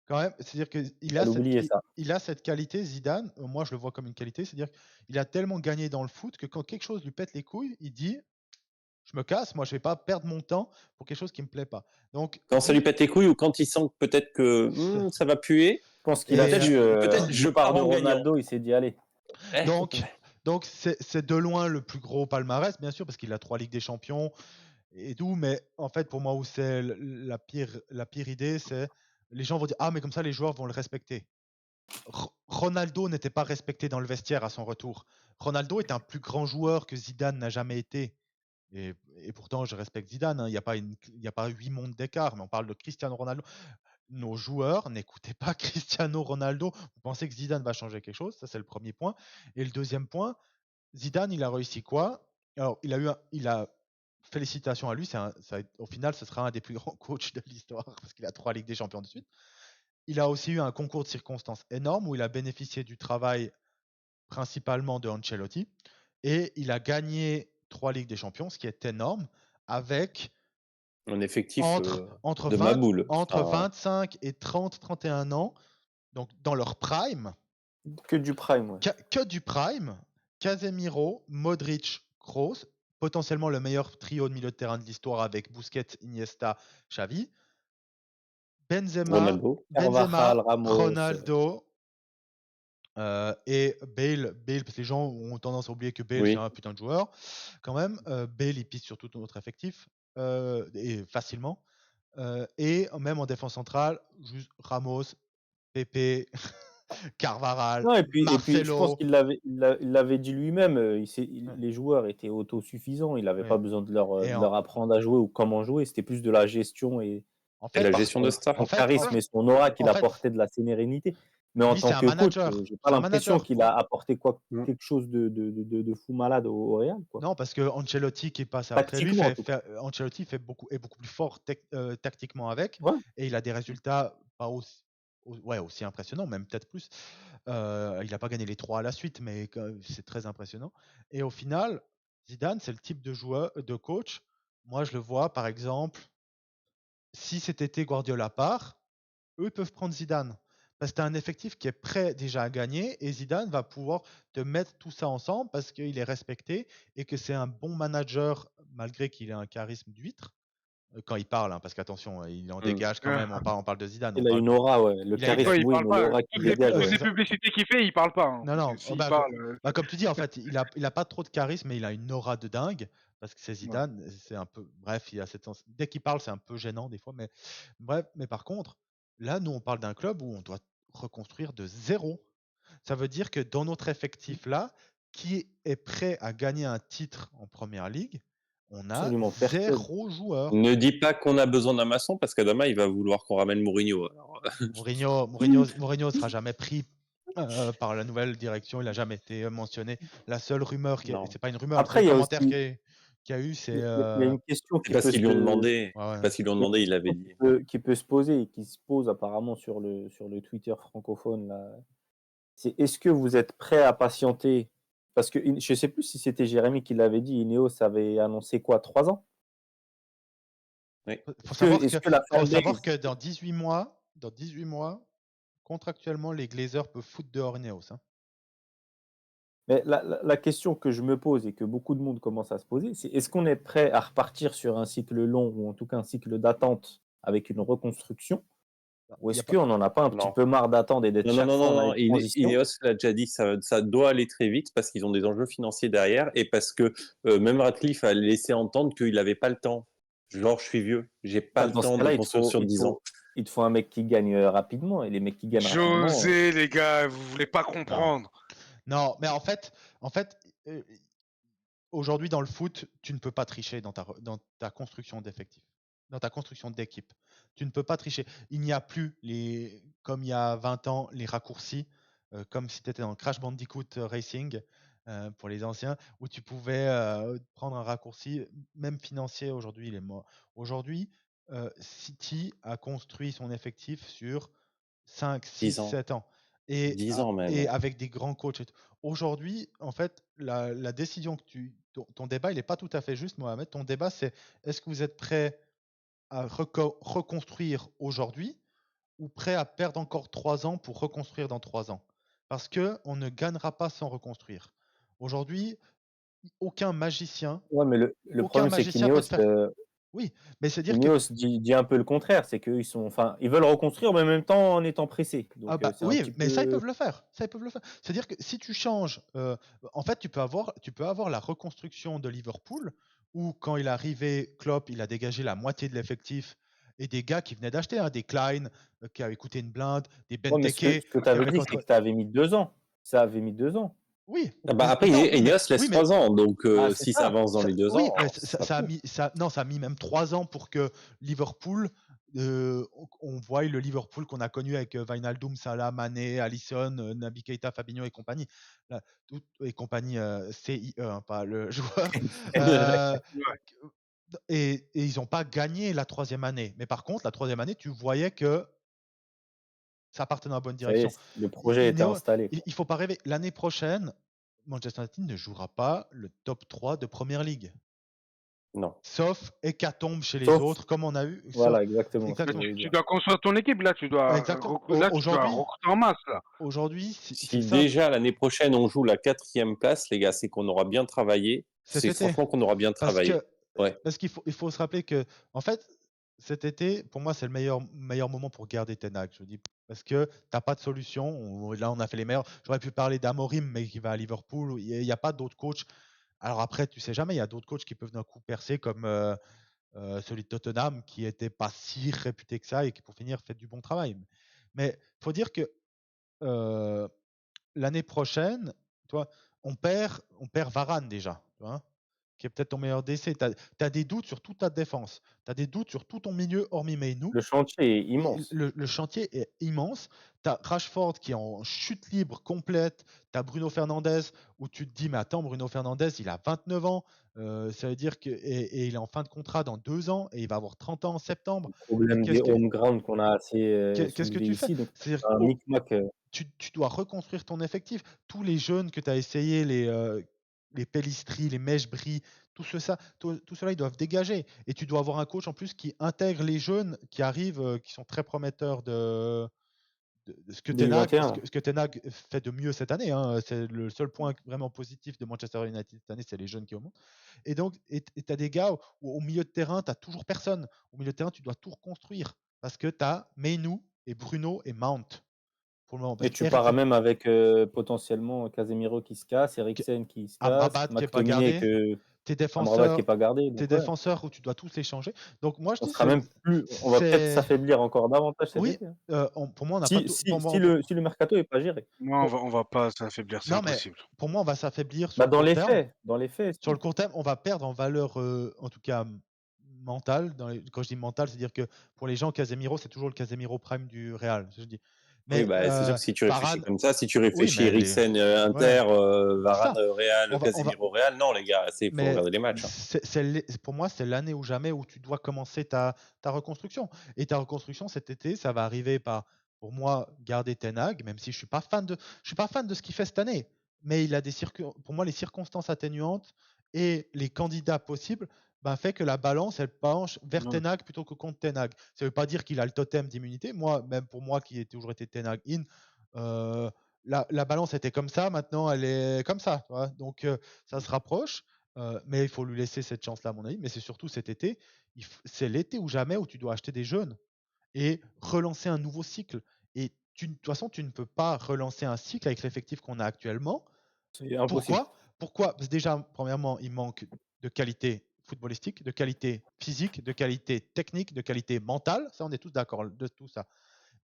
Quand même, c'est-à-dire qu'il à a l'oublier, ça. il a cette qualité, Zidane, moi je le vois comme une qualité, c'est-à-dire qu'il a tellement gagné dans le foot que quand quelque chose lui pète les couilles, il dit je me casse, moi je vais pas perdre mon temps pour quelque chose qui me plaît pas. Donc Quand ça lui pète les couilles ou quand il sent que peut-être que ça va puer, Je pense qu'il a Et, su, peut-être je départ pars de en gagnant. Ronaldo, il s'est dit, allez. donc c'est de loin le plus gros palmarès, bien sûr, parce qu'il a 3 Ligues des Champions et tout, mais en fait pour moi où c'est la pire idée, c'est les gens vont dire ah mais comme ça les joueurs vont le respecter. Ronaldo n'était pas respecté dans le vestiaire à son retour. Ronaldo est un plus grand joueur que Zidane n'a jamais été. Et pourtant, je respecte Zidane. Hein. Il n'y a pas 8 mondes d'écart, mais on parle de Cristiano Ronaldo. Nos joueurs n'écoutez pas Cristiano Ronaldo. Vous pensez que Zidane va changer quelque chose? Ça, c'est le premier point. Et le deuxième point, Zidane, il a réussi quoi? Alors, félicitations à lui. Au final, ce sera un des plus grands coachs de l'histoire parce qu'il a 3 Ligues des Champions de suite. Il a aussi eu un concours de circonstances énorme où il a bénéficié du travail principalement de Ancelotti et il a gagné 3 Ligues des Champions, ce qui est énorme, avec un effectif entre de Maboule. 25 et 31 ans, donc dans leur prime. Que du prime, ouais. Que du prime. Casemiro, Modric, Kroos, potentiellement le meilleur trio de milieu de terrain de l'histoire avec Busquets, Iniesta, Xavi. Benzema, Carvajal, Ramos, Ronaldo et Bale, parce que les gens ont tendance à oublier que Bale, c'est un putain de joueur. Quand même, Bale, il pisse sur tout notre effectif, et facilement. Et même en défense centrale, juste Ramos, Pepe, Carvajal, non, et puis je pense Marcelo. qu'il l'avait dit lui-même, les joueurs étaient autosuffisants, il n'avait Ouais. pas besoin de leur apprendre à jouer ou comment jouer, c'était plus de la gestion et la gestion de staff. son charisme et son aura qu'il apportait de la sérénité. Mais en Lui, c'est tant un que coach, manager. j'ai pas C'est un l'impression manager. qu'il a apporté Mm. quelque chose de fou malade au Real, quoi. Non, parce que Ancelotti qui passe après lui Tactiquement, en tout cas. Ancelotti est beaucoup plus fort tactiquement avec, Ouais. et il a des résultats pas aussi impressionnants, même peut-être plus. Il n'a pas gagné les 3 à la suite, mais c'est très impressionnant. Et au final, Zidane, c'est le type de joueur, de coach. Moi, je le vois, par exemple, si cet été Guardiola part, eux ils peuvent prendre Zidane. Parce que tu as un effectif qui est prêt déjà à gagner, et Zidane va pouvoir te mettre tout ça ensemble parce qu'il est respecté et que c'est un bon manager, malgré qu'il ait un charisme d'huître. Quand il parle, hein, parce qu'attention, il en Mm. dégage quand même. On parle de Zidane. Il a une aura, ouais. Le Il a une- Ouais, charisme, il oui, parle mais pas. l'aura qu'il Toutes les, dégage, toutes ouais. les publicités qu'il fait, il parle pas. Hein. Non, Parce non. que s'il parle. Comme tu dis, en fait, il a pas trop de charisme, mais il a une aura de dingue. Parce que c'est Ouais. Zidane, c'est un peu. Bref, il a dès qu'il parle, c'est un peu gênant des fois. Mais bref, mais par contre, là, nous, on parle d'un club où on doit reconstruire de zéro. Ça veut dire que dans notre effectif là, qui est prêt à gagner un titre en première ligue, on a Absolument personne. zéro joueur. Ne dis pas qu'on a besoin d'un maçon parce qu'Adama, il va vouloir qu'on ramène Mourinho. Alors, Mourinho sera jamais pris par la nouvelle direction. Il n'a jamais été mentionné. La seule rumeur, non. c'est pas une rumeur, le Après, seul il y a commentaire aussi, qu'il y a eu, c'est. il y a une question C'est parce qu'ils lui ont demandé. Ouais, ouais. C'est parce qu'ils lui ont demandé, il avait dit. qui peut se poser et qui se pose apparemment sur le Twitter francophone, là. C'est est-ce que vous êtes prêt à patienter? Parce que je sais plus si c'était Jérémy qui l'avait dit, Ineos avait annoncé quoi, 3 ans? Faut Est-ce savoir est-ce que la faut fanbase, savoir que dans 18 mois, contractuellement, les Glazers peuvent foutre dehors Ineos. Hein. mais la question que je me pose et que beaucoup de monde commence à se poser, c'est est-ce qu'on est prêt à repartir sur un cycle long ou en tout cas un cycle d'attente avec une reconstruction? Ou Il y a est-ce pas- qu'on en a pas un petit Non. peu marre d'attendre et d'être Non, non, chaque non, fois non, en non. année de transition? Ineos l'a déjà dit, ça doit aller très vite parce qu'ils ont des enjeux financiers derrière et parce que même Ratcliffe a laissé entendre qu'il n'avait pas le temps. Genre, je suis vieux, j'ai pas Bah, le dans ce temps de cas-là, construire sur 10 ans. il te faut un mec qui gagne rapidement et les mecs qui gagnent rapidement. José, les gars, vous voulez pas comprendre. Non, mais en fait, euh, aujourd'hui dans le foot, tu ne peux pas tricher dans ta construction d'effectifs, dans ta construction d'équipe. Tu ne peux pas tricher. Il n'y a plus comme il y a 20 ans, les raccourcis, comme si tu étais dans Crash Bandicoot Racing pour les anciens, où tu pouvais prendre un raccourci, même financier. Aujourd'hui, il est mort. Aujourd'hui, City a construit son effectif sur 5, 6, 10 ans. 7 ans. Et, 10 ans même. et avec des grands coachs. Aujourd'hui, en fait, la décision que ton débat, il n'est pas tout à fait juste, Mohamed. Ton débat, c'est est-ce que vous êtes prêt à reconstruire aujourd'hui ou prêt à perdre encore 3 ans pour reconstruire dans 3 ans? Parce qu'on ne gagnera pas sans reconstruire. Aujourd'hui, aucun magicien, Ouais, mais le aucun problème, c'est magicien peut te faire. qu'Ineos, Oui, mais c'est dire que. Ineos dit un peu le contraire, c'est qu'ils sont, enfin, ils veulent reconstruire, mais en même temps en étant pressés. Ah Donc bah c'est un oui, petit mais ça ils peu. peuvent le faire. Ça ils peuvent le faire. C'est-à-dire que si tu changes, en fait, tu peux avoir la reconstruction de Liverpool où quand il est arrivé, Klopp, il a dégagé la moitié de l'effectif et des gars qui venaient d'acheter, hein, des Klein qui avaient coûté une blinde, des Ouais, mais ce Benteke que tu qui avais avaient dit, c'est contre. que ça avait mis 2 ans. Ça avait mis 2 ans. Oui. Ah bah après, Non, oui, mais Ineos laisse oui, mais 3 ans, donc Ah, c'est si ça ça. avance dans les 2 oui, ans, mais ça ça a peut. mis ça a mis même 3 ans pour que Liverpool on voit le Liverpool qu'on a connu avec Wijnaldum, Salah, Mané, Alisson, Naby Keita, Fabinho et compagnie. Là, et compagnie CIE, hein, pas le joueur. Euh, et ils n'ont pas gagné la 3e année. Mais par contre, la 3e année, tu voyais que ça partait dans la bonne Ça y direction. est, le projet était installé, Il quoi. ne faut pas rêver. L'année prochaine, Manchester United ne jouera pas le top 3 de Première Ligue. Non. Sauf hécatombe chez les Sauf, autres, comme on a eu. voilà, exactement ce que Exactement. je voulais Tu dire. dois construire ton équipe, là, tu dois, Exactement. là, tu dois Aujourd'hui, recruter en masse, là. c'est Si ça déjà l'année prochaine on joue la 4e place, les gars, c'est qu'on aura bien travaillé. cet C'est été. franchement qu'on aura bien Parce travaillé. que Ouais. parce il faut se rappeler que en fait cet été, pour moi, c'est le meilleur moment pour garder Ten Hag. Je dis parce que t'as pas de solution. Là, on a fait les meilleurs. J'aurais pu parler d'Amorim, mais qui va à Liverpool. Il n'y a pas d'autres coachs. Alors après, tu sais jamais. Il y a d'autres coachs qui peuvent d'un coup percer, comme celui de Tottenham, qui était pas si réputé que ça et qui pour finir fait du bon travail. Mais faut dire que l'année prochaine, toi, on perd Varane déjà, tu vois, qui est peut-être ton meilleur DC. Tu as des doutes sur toute ta défense. Tu as des doutes sur tout ton milieu, hormis Mainu. Le chantier est immense. Le chantier est immense. Tu as Rashford qui est en chute libre complète. Tu as Bruno Fernandes où tu te dis, mais attends, Bruno Fernandes, il a 29 ans. Ça veut dire que. Et il est en fin de contrat dans 2 ans et il va avoir 30 ans en septembre. Le problème des home ground qu'on a assez Qu'est-ce que soulevé tu fais? ici. Donc, C'est-à-dire un micmac. tu dois reconstruire ton effectif. Tous les jeunes que tu as essayé, les Pellistri, les Meshbri, tout cela, ils doivent dégager. Et tu dois avoir un coach en plus qui intègre les jeunes qui arrivent, qui sont très prometteurs de ce que De U21. ce que Ten Hag fait de mieux cette année. Hein. C'est le seul point vraiment positif de Manchester United cette année, c'est les jeunes qui remontent. Et donc, tu as des gars où au milieu de terrain, tu n'as toujours personne. Au milieu de terrain, tu dois tout reconstruire parce que tu as Mainu et Bruno et Mount. Pour le moment, Et tu pars même avec potentiellement Casemiro qui se casse, Eriksen qui se casse, Amrabat qui n'est pas McTominay gardé, tes Amrabat qui n'est pas gardé. tes Donc, ouais. défenseurs où tu dois tous les changer. Donc moi je On dis sera même plus, on va peut-être s'affaiblir encore davantage cet oui, été. pour moi on n'a Si, pas tout. si, si le mercato est pas géré. Non, on va pas s'affaiblir, c'est Non mais impossible. pour moi on va s'affaiblir sur Bah, le dans court les terme. faits, dans les faits. Sur le court terme, on va perdre en valeur, en tout cas mentale. Quand je dis mentale, c'est-à-dire que pour les gens, Casemiro, c'est toujours le Casemiro prime du Real. Je dis. Oui, Mais c'est sûr que si tu réfléchis Varane, comme ça, si tu oui, réfléchis mais Eriksen Inter, Varane ça. Real, Casemiro Real, non les gars, il faut Mais regarder les matchs. Hein. pour moi, c'est l'année ou jamais où tu dois commencer ta reconstruction. Et ta reconstruction cet été, ça va arriver par, pour moi, garder Ten Hag, même si je suis pas fan de ce qu'il fait cette année. Mais il a pour moi, les circonstances atténuantes et les candidats possibles fait que la balance, elle penche vers Ten Hag plutôt que contre Ten Hag. Ça ne veut pas dire qu'il a le totem d'immunité. Moi, même pour moi qui ai toujours été Ten Hag la balance était comme ça, maintenant elle est comme ça. Tu vois. Donc ça se rapproche. Mais il faut lui laisser cette chance-là, à mon avis. Mais c'est surtout cet été. C'est l'été ou jamais où tu dois acheter des jeunes et relancer un nouveau cycle. Et de toute façon, tu ne peux pas relancer un cycle avec l'effectif qu'on a actuellement. C'est impossible. Pourquoi Parce que déjà, premièrement, il manque de qualité footballistique, de qualité physique, de qualité technique, de qualité mentale. Ça, on est tous d'accord de tout ça.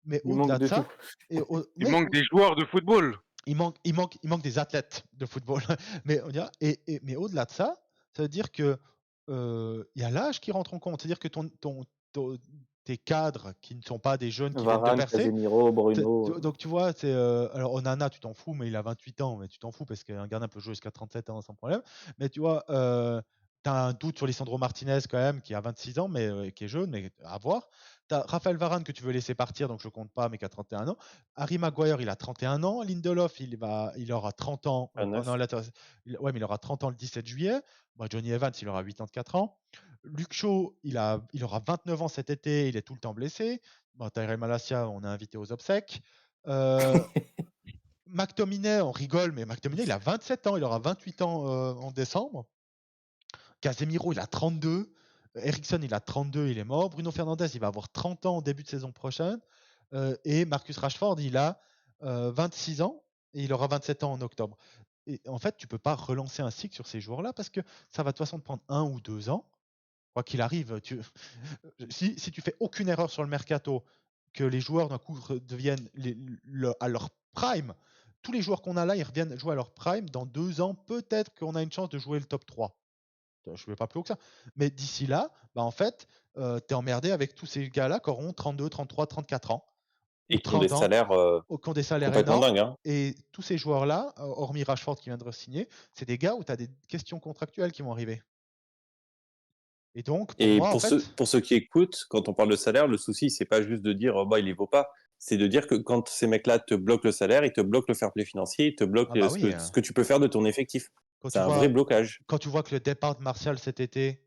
Mais au-delà de ça, il manque des joueurs de football. Il manque des athlètes de football. Mais mais au-delà de ça, ça veut dire que il y a l'âge qui rentre en compte. C'est-à-dire que tes cadres qui ne sont pas des jeunes qui viennent de percer. Casemiro, Bruno. Donc tu vois, alors Onana, tu t'en fous, mais il a 28 ans, mais tu t'en fous parce qu'un gardien peut jouer jusqu'à 37 ans sans problème. Mais tu vois, tu as un doute sur Lisandro Martinez quand même, qui a 26 ans, mais qui est jeune, mais à voir. Tu as Raphaël Varane que tu veux laisser partir, donc je compte pas, mais qui a 31 ans. Harry Maguire, il a 31 ans. Lindelof, il aura 30 ans. Ouais, mais il aura 30 ans le 17 juillet. Johnny Evans, il aura 84 ans. Luke Shaw, il aura 29 ans cet été, il est tout le temps blessé. Tyrell Malacia, on a invité aux obsèques. McTominay, on rigole, mais McTominay, il a 27 ans, il aura 28 ans en décembre. Casemiro, il a 32. Eriksen, il a 32, il est mort. Bruno Fernandes, il va avoir 30 ans au début de saison prochaine. Et Marcus Rashford, il a 26 ans et il aura 27 ans en octobre. Et en fait, tu ne peux pas relancer un cycle sur ces joueurs-là parce que ça va de toute façon te prendre 1 ou 2 ans. Quoi qu'il arrive, si tu fais aucune erreur sur le mercato, que les joueurs d'un coup deviennent à leur prime, tous les joueurs qu'on a là, ils reviennent jouer à leur prime. Dans 2 ans, peut-être qu'on a une chance de jouer le top 3. Je ne vais pas plus haut que ça. Mais d'ici là, en fait, tu es emmerdé avec tous ces gars-là qui auront 32, 33, 34 ans. Et qui ont des salaires, complètement énormes. dingues. Hein. Et tous ces joueurs-là, hormis Rashford qui vient de signer, c'est des gars où tu as des questions contractuelles qui vont arriver. Et donc, pour ceux qui écoutent, quand on parle de salaire, le souci, c'est pas juste de dire il les vaut pas. C'est de dire que quand ces mecs-là te bloquent le salaire, ils te bloquent le fair play financier, ils te bloquent ce que tu peux faire de ton effectif. C'est un vrai blocage. Quand tu vois que le départ de Martial cet été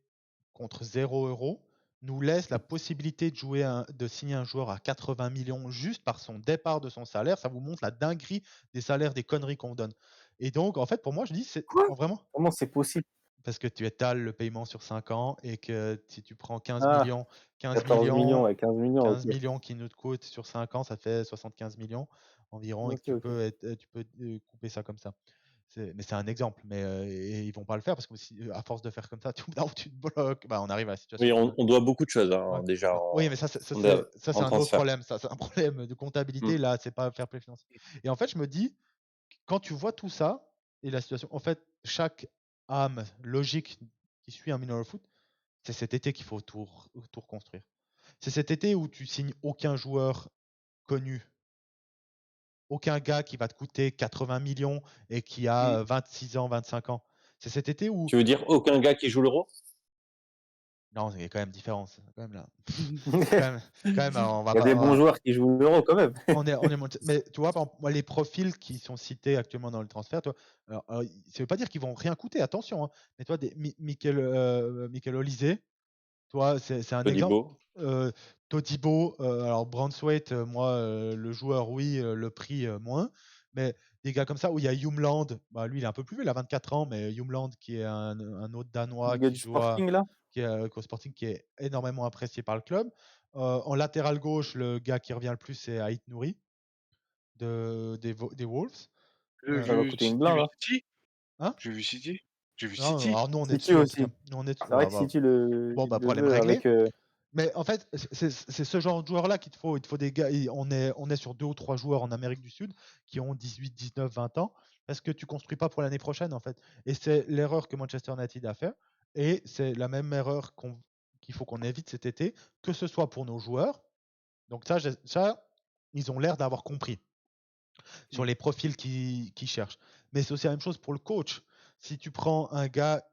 contre 0 € nous laisse la possibilité de signer un joueur à 80 millions juste par son départ de son salaire, ça vous montre la dinguerie des salaires, des conneries qu'on donne. Et donc, en fait, pour moi, je dis, c'est vraiment. Comment c'est possible? Parce que tu étales le paiement sur 5 ans et que si tu prends 15 millions, 15 millions qui nous coûtent sur 5 ans, ça fait 75 millions environ et que tu peux couper ça comme ça. Mais c'est un exemple, mais et ils vont pas le faire parce que à force de faire comme ça, tu te bloques. On arrive à la situation. Oui, on doit beaucoup de choses déjà. Oui, mais ça c'est un autre problème. Ça, c'est un problème de comptabilité. Là, c'est pas fair play financier. Et en fait, je me dis, quand tu vois tout ça et la situation, en fait, chaque âme logique qui suit un minor foot, c'est cet été qu'il faut tout reconstruire. C'est cet été où tu signes aucun joueur connu, aucun gars qui va te coûter 80 millions et qui a 26 ans, 25 ans. C'est cet été où... Tu veux dire aucun gars qui joue l'Euro? Non, il y a quand même différence. Quand même, là. Il Quand même, alors, on va y a pas- des on bons va- joueurs qui jouent l'Euro quand même. on est monté. Mais tu vois, par exemple, moi, les profils qui sont cités actuellement dans le transfert, toi, alors, ça ne veut pas dire qu'ils vont rien coûter, attention. Hein, mais toi, Michael Olise, toi, c'est un exemple. Todibo. Todibo, alors Braunthwaite, moi, le joueur, oui, le prix, moins. Mais des gars comme ça, où il y a Jumland, bah, lui, il est un peu plus vieux, il a 24 ans, mais Jumland, qui est un autre Danois Le gars qui du joue à, Sporting là. qui est au Sporting, qui est énormément apprécié par le club. En latéral gauche, le gars qui revient le plus, c'est Ait Nouri des Wolves. Ça va coûter une blinde, là. City. Hein J'ai vu City. J'ai vu Non, City. alors nous, on est City dessus, en tout aussi. cas. Nous, on est dessus. C'est vrai Ah, que bah, City le problème veut réglé. avec. Mais en fait, c'est ce genre de joueurs-là qu'il te faut. Il te faut des gars. On est sur 2 ou 3 joueurs en Amérique du Sud qui ont 18, 19, 20 ans. Parce que tu construis pas pour l'année prochaine, en fait. Et c'est l'erreur que Manchester United a fait. Et c'est la même erreur qu'il faut qu'on évite cet été, que ce soit pour nos joueurs. Donc ça, ils ont l'air d'avoir compris sur les profils qu'ils cherchent. Mais c'est aussi la même chose pour le coach. Si tu prends un gars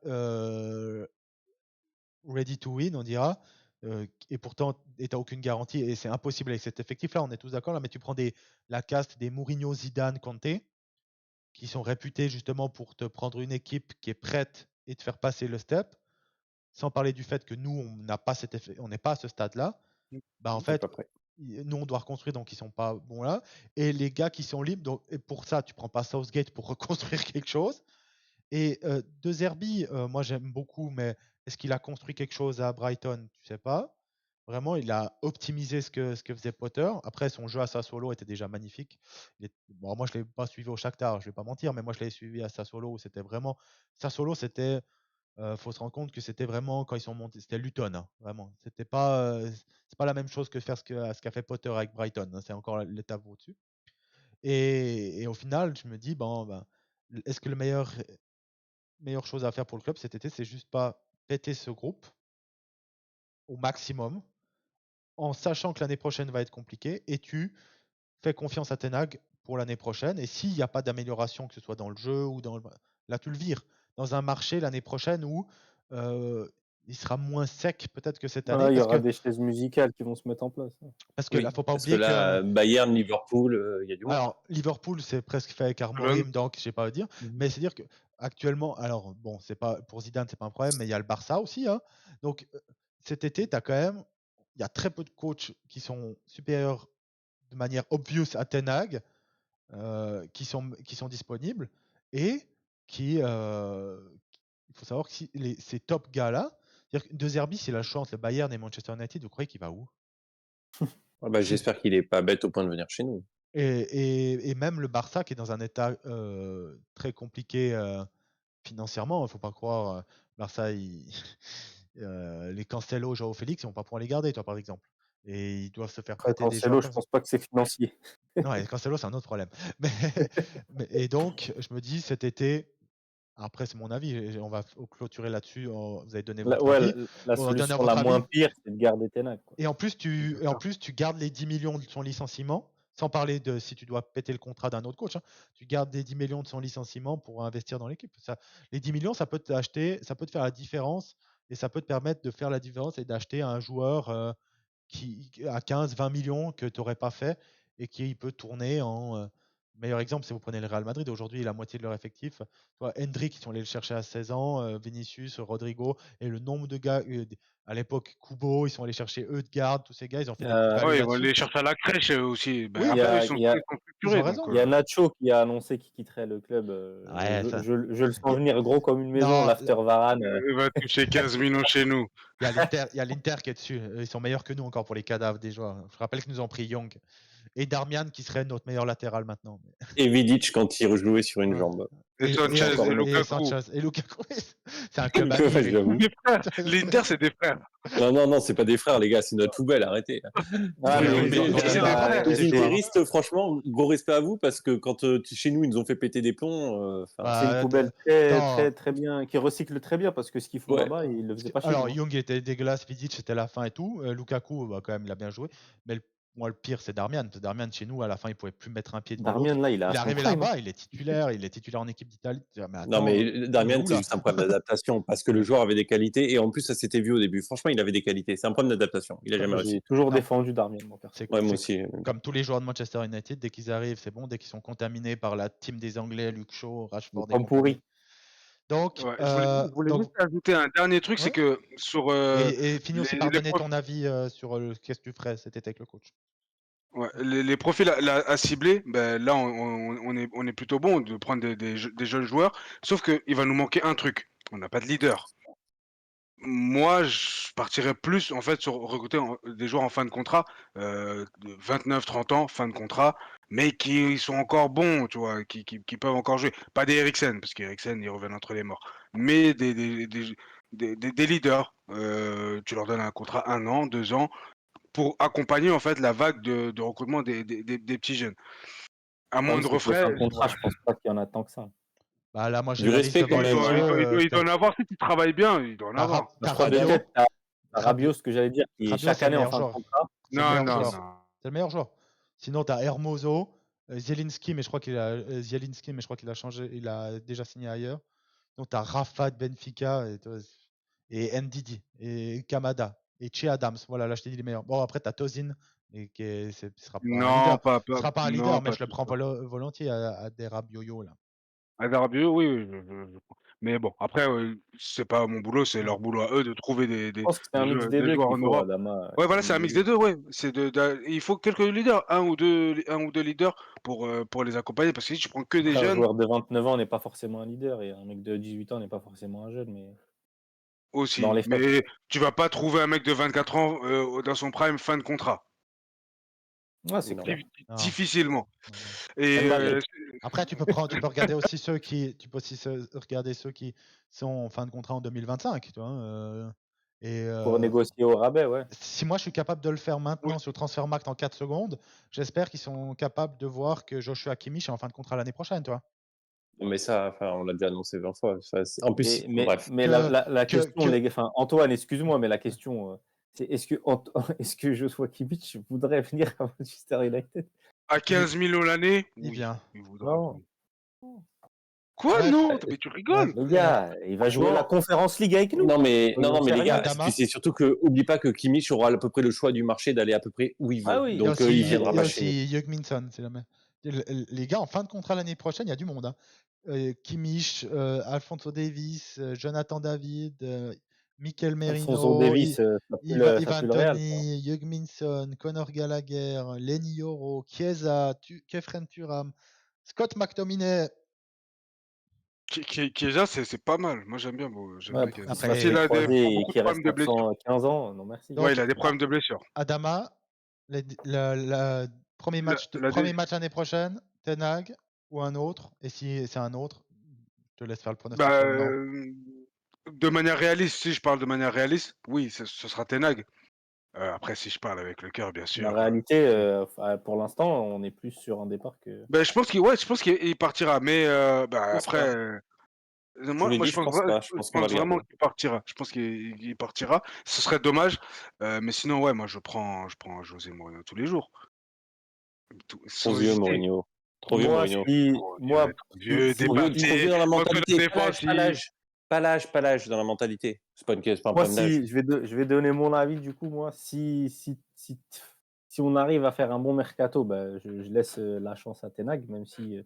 ready to win, on dira, et pourtant, tu n'as aucune garantie, et c'est impossible avec cet effectif-là, on est tous d'accord là, mais tu prends la caste des Mourinho, Zidane, Conte, qui sont réputés justement pour te prendre une équipe qui est prête et te faire passer le step, sans parler du fait que nous, on n'a pas cet effet, on n'est pas à ce stade-là. Bah en fait, nous, on doit reconstruire, donc ils sont pas bons là. Et les gars qui sont libres, donc, et pour ça, tu prends pas Southgate pour reconstruire quelque chose. Et De Zerbi, moi j'aime beaucoup, mais est-ce qu'il a construit quelque chose à Brighton? Tu sais pas. Vraiment, il a optimisé ce que faisait Potter. Après, son jeu à Sassuolo était déjà magnifique. Bon, moi, je ne l'ai pas suivi au Shakhtar, je ne vais pas mentir, mais moi, je l'ai suivi à Sassuolo où c'était vraiment. Sassuolo, c'était. Faut se rendre compte que c'était vraiment quand ils sont montés, c'était Luton, hein, vraiment. C'est pas la même chose que faire ce qu'a fait Potter avec Brighton. Hein, c'est encore l'étape au-dessus. Et au final, je me dis, ben, est-ce que le meilleure chose à faire pour le club cet été, c'est juste pas péter ce groupe au maximum, en sachant que l'année prochaine va être compliquée, et tu fais confiance à Ten Hag pour l'année prochaine. Et s'il n'y a pas d'amélioration, que ce soit dans le jeu ou là, tu le vires dans un marché l'année prochaine où il sera moins sec peut-être que cette année. Il y aura des chaises musicales qui vont se mettre en place. Parce que là, faut pas parce oublier que là, Bayern, Liverpool, il y a du monde. Alors, Liverpool, c'est presque fait avec Amorim, donc je sais pas à dire. Mais c'est dire que actuellement, alors bon, c'est pas pour Zidane, c'est pas un problème, mais il y a le Barça aussi. Hein. Donc cet été, tu as quand même, il y a très peu de coachs qui sont supérieurs de manière obvious à Ten Hag, qui sont disponibles et il faut savoir que ces top gars-là, c'est-à-dire que De Zerbi, s'il a le choix entre le Bayern et Manchester United, vous croyez qu'il va où? J'espère qu'il est pas bête au point de venir chez nous. Et même le Barça qui est dans un état très compliqué financièrement, il ne faut pas croire. Barça, les Cancelo, Joao Félix, ils ne vont pas pouvoir les garder, toi par exemple. Et ils doivent se faire prêter des joueurs. Cancelo, je pense pas que c'est financier. Non, et Cancelo, c'est un autre problème. Et donc, je me dis cet été. Après, c'est mon avis. On va clôturer là-dessus. Vous avez donné votre avis. La solution la moins pire, c'est de garder Ten Hag. Et en plus, tu gardes les 10 millions de son licenciement, sans parler de si tu dois péter le contrat d'un autre coach. Hein. Tu gardes les 10 millions de son licenciement pour investir dans l'équipe. Les 10 millions, ça peut te faire la différence et ça peut te permettre de faire la différence et d'acheter un joueur qui à 15-20 millions que tu n'aurais pas fait et qui peut tourner en. Meilleur exemple, si vous prenez le Real Madrid, aujourd'hui, la moitié de leur effectif. Toi, Hendrick, ils sont allés le chercher à 16 ans, Vinicius, Rodrigo, et le nombre de gars, à l'époque, Kubo, ils sont allés chercher Ødegaard, tous ces gars, ils ont fait des ils vont aller chercher à la crèche aussi. Oui, après, ils sont structurés. raison. Il y a Nacho qui a annoncé qu'il quitterait le club. Je le sens venir gros comme une maison, l'after Varane. Il va toucher 15 millions chez nous. Il y a l'Inter qui est dessus. Ils sont meilleurs que nous encore pour les cadavres des joueurs. Je rappelle que nous ont pris Young. et Darmian qui serait notre meilleur latéral maintenant. Et Vidic quand il rejouait sur une Ouais. jambe. Et Sanchez encore et mieux. Lukaku. Sanchez et Lukaku. C'est un club Que ami, lui. j'avoue. Des frères. L'Inter, c'est des frères. Non, c'est pas des frères, les gars, c'est notre poubelle, arrêtez. Ah, Oui, mais mais ils ont- c'est des frères. Les c'est fort. interistes, franchement, gros respect à vous, parce que quand chez nous, ils nous ont fait péter des plombs. Bah, C'est une poubelle très, attends. très, très bien, qui recycle très bien parce que ce qu'ils font Ouais. là-bas, ils le faisaient pas chez Alors, nous. Young était dégueulasse, Vidic c'était la fin et tout. Lukaku, bah, quand même, il a bien joué. Mais moi, le pire, c'est Darmian. Darmian, chez nous, à la fin, il pouvait plus mettre un pied devant l'autre. Darmian, là, il a Il est son arrivé prime, hein. là-bas, il est titulaire en équipe d'Italie. Mais Non, attends, mais on est Darmian, où, c'est là juste un problème d'adaptation, parce que le joueur avait des qualités, et en plus, ça s'était vu au début. Franchement, il avait des qualités. C'est un problème d'adaptation. Il a jamais réussi. J'ai toujours Non. défendu Darmian, mon perso. C'est Ouais, moi c'est aussi. comme tous les joueurs de Manchester United, dès qu'ils arrivent, c'est bon. Dès qu'ils sont contaminés par la team des Anglais, Luke Shaw, Rashford et Comme compagnie. pourri. Donc, Ouais, je voulais donc juste ajouter un dernier truc, c'est ouais. que sur Et finis aussi par les donner ton avis sur qu'est-ce que tu ferais cet été avec le coach. ouais, les profils à cibler, ben là, on est plutôt bon de prendre des jeunes joueurs, sauf qu'il va nous manquer un truc, on n'a pas de leader. Moi, je partirais plus en fait sur recruter des joueurs en fin de contrat, de 29-30 ans, fin de contrat, mais qui sont encore bons, tu vois, qui peuvent encore jouer. Pas des Eriksen, parce qu'Eriksen, il revient entre les morts, mais des leaders. Tu leur donnes un contrat 1 an, 2 ans, pour accompagner en fait la vague de recrutement des petits jeunes. À Le problème, moindre c'est que les fins frais, de contrat, je pense pas qu'il y en a tant que ça. Bah là, moi, j'ai Du la liste respect devant quand les même, hein. yeux. il doit en avoir, si tu travailles bien, il doit en avoir. T'as Je crois de Rabiot. tête, t'as Rabiot, ce que j'allais dire, qui est Rabiot, chaque c'est le année en meilleur fin de joueur. contrat. C'est le Non, meilleur non, joueur. non. C'est le meilleur joueur. Sinon, tu as Hermoso, Zielinski, mais je crois qu'il a Zielinski, mais je crois qu'il a changé, il a déjà signé ailleurs. Donc tu as Rafa de Benfica et Ndidi et Kamada et Che Adams. Voilà, là je t'ai dit les meilleurs. Bon, après tu as Tozin, et sera pas un Non, leader. pas, Ce sera pas un non, leader, mais pas je le tout prends ça. volontiers à des Rabiot là. Rabiot, oui, oui, mais bon, après, c'est pas mon boulot, c'est Ouais. leur boulot à eux de trouver Je pense que c'est un mix des des deux joueurs qu'il en faut, Europe. Adama. Ouais, voilà, c'est un mix des deux, ouais. Il faut quelques leaders, un ou deux leaders pour les accompagner, parce que si tu prends que des Après, un jeunes joueur de 29 ans n'est pas forcément un leader et un mec de 18 ans n'est pas forcément un jeune, mais dans aussi, les faits. mais tu vas pas trouver un mec de 24 ans dans son prime fin de contrat. Ouais, c'est Non. clair. Non, Difficilement. non, non. Et Mbappé. Après, tu peux regarder aussi regarder ceux qui sont en fin de contrat en 2025, tu vois. Et Pour négocier au rabais, ouais. si moi je suis capable de le faire maintenant sur Transfermarkt en 4 secondes, j'espère qu'ils sont capables de voir que Joshua Kimmich est en fin de contrat l'année prochaine, tu vois. Mais ça, enfin, on l'a déjà annoncé 20 fois. En plus, bref. Mais la question, les gars, enfin, Antoine, excuse-moi, mais la question, c'est est-ce que Joshua Kimmich voudrait venir à Manchester United? à 15 millions l'année, Il oui, vient. il voudra. Non. Quoi, Bref, non? Mais tu rigoles? bref, Les gars, il va jouer la Conference League avec nous. Non, mais les gars, Adama. c'est surtout que, oublie pas que Kimmich aura à peu près le choix du marché d'aller à peu près où il veut. Ah oui. Il y a Donc, aussi, il viendra il y a pas chez nous. aussi Jugminson, c'est la même. Les gars, en fin de contrat l'année prochaine, il y a du monde. Hein. Kimmich, Alphonso Davies, Jonathan David, Mikel Alphonso Merino, Davies, ça pue le Ivan Real. Toney, Jugminson, Conor Gallagher, Lenny Yoro, Chiesa, Kefren Turam, Scott McTominay. Chiesa, c'est pas mal. Moi, j'aime bien. J'aime Ouais, bien pour Chiesa. qu'il se Après, fasse Il a croiser et beaucoup de qu'il problèmes reste de blessures. absent 15 ans, non merci. Donc, Ouais, il a des problèmes de blessures. Adama, le premier match l'année prochaine, Ten Hag ou un autre. Et si c'est un autre, je te laisse faire le pronostic Bah, maintenant. de manière réaliste, si je parle de manière réaliste, oui, ce sera Ten Hag. Après, si je parle avec le cœur, bien La sûr. réalité, pour l'instant, on est plus sur un départ que. Ben, je pense qu'il partira. Mais bah, pense après, pas. moi, Je je pense, pense pas. Je pense qu'on va le vraiment garder. qu'il partira. Je pense qu'il partira. Ce serait dommage. Mais sinon, ouais, moi, je prends José Mourinho tous les jours. Trop Sans vieux, hésiter. Mourinho. Trop vieux, Moi, Mourinho. Vieux, si, vieux, si- Trop vieux dépassé. dans la Entre la mentalité. défense, Pas l'âge. Pas l'âge dans la mentalité. C'est pas un moi, problème d'âge. si je vais donner mon avis, du coup, moi, si on arrive à faire un bon mercato, bah, je laisse la chance à Ten Hag, même si,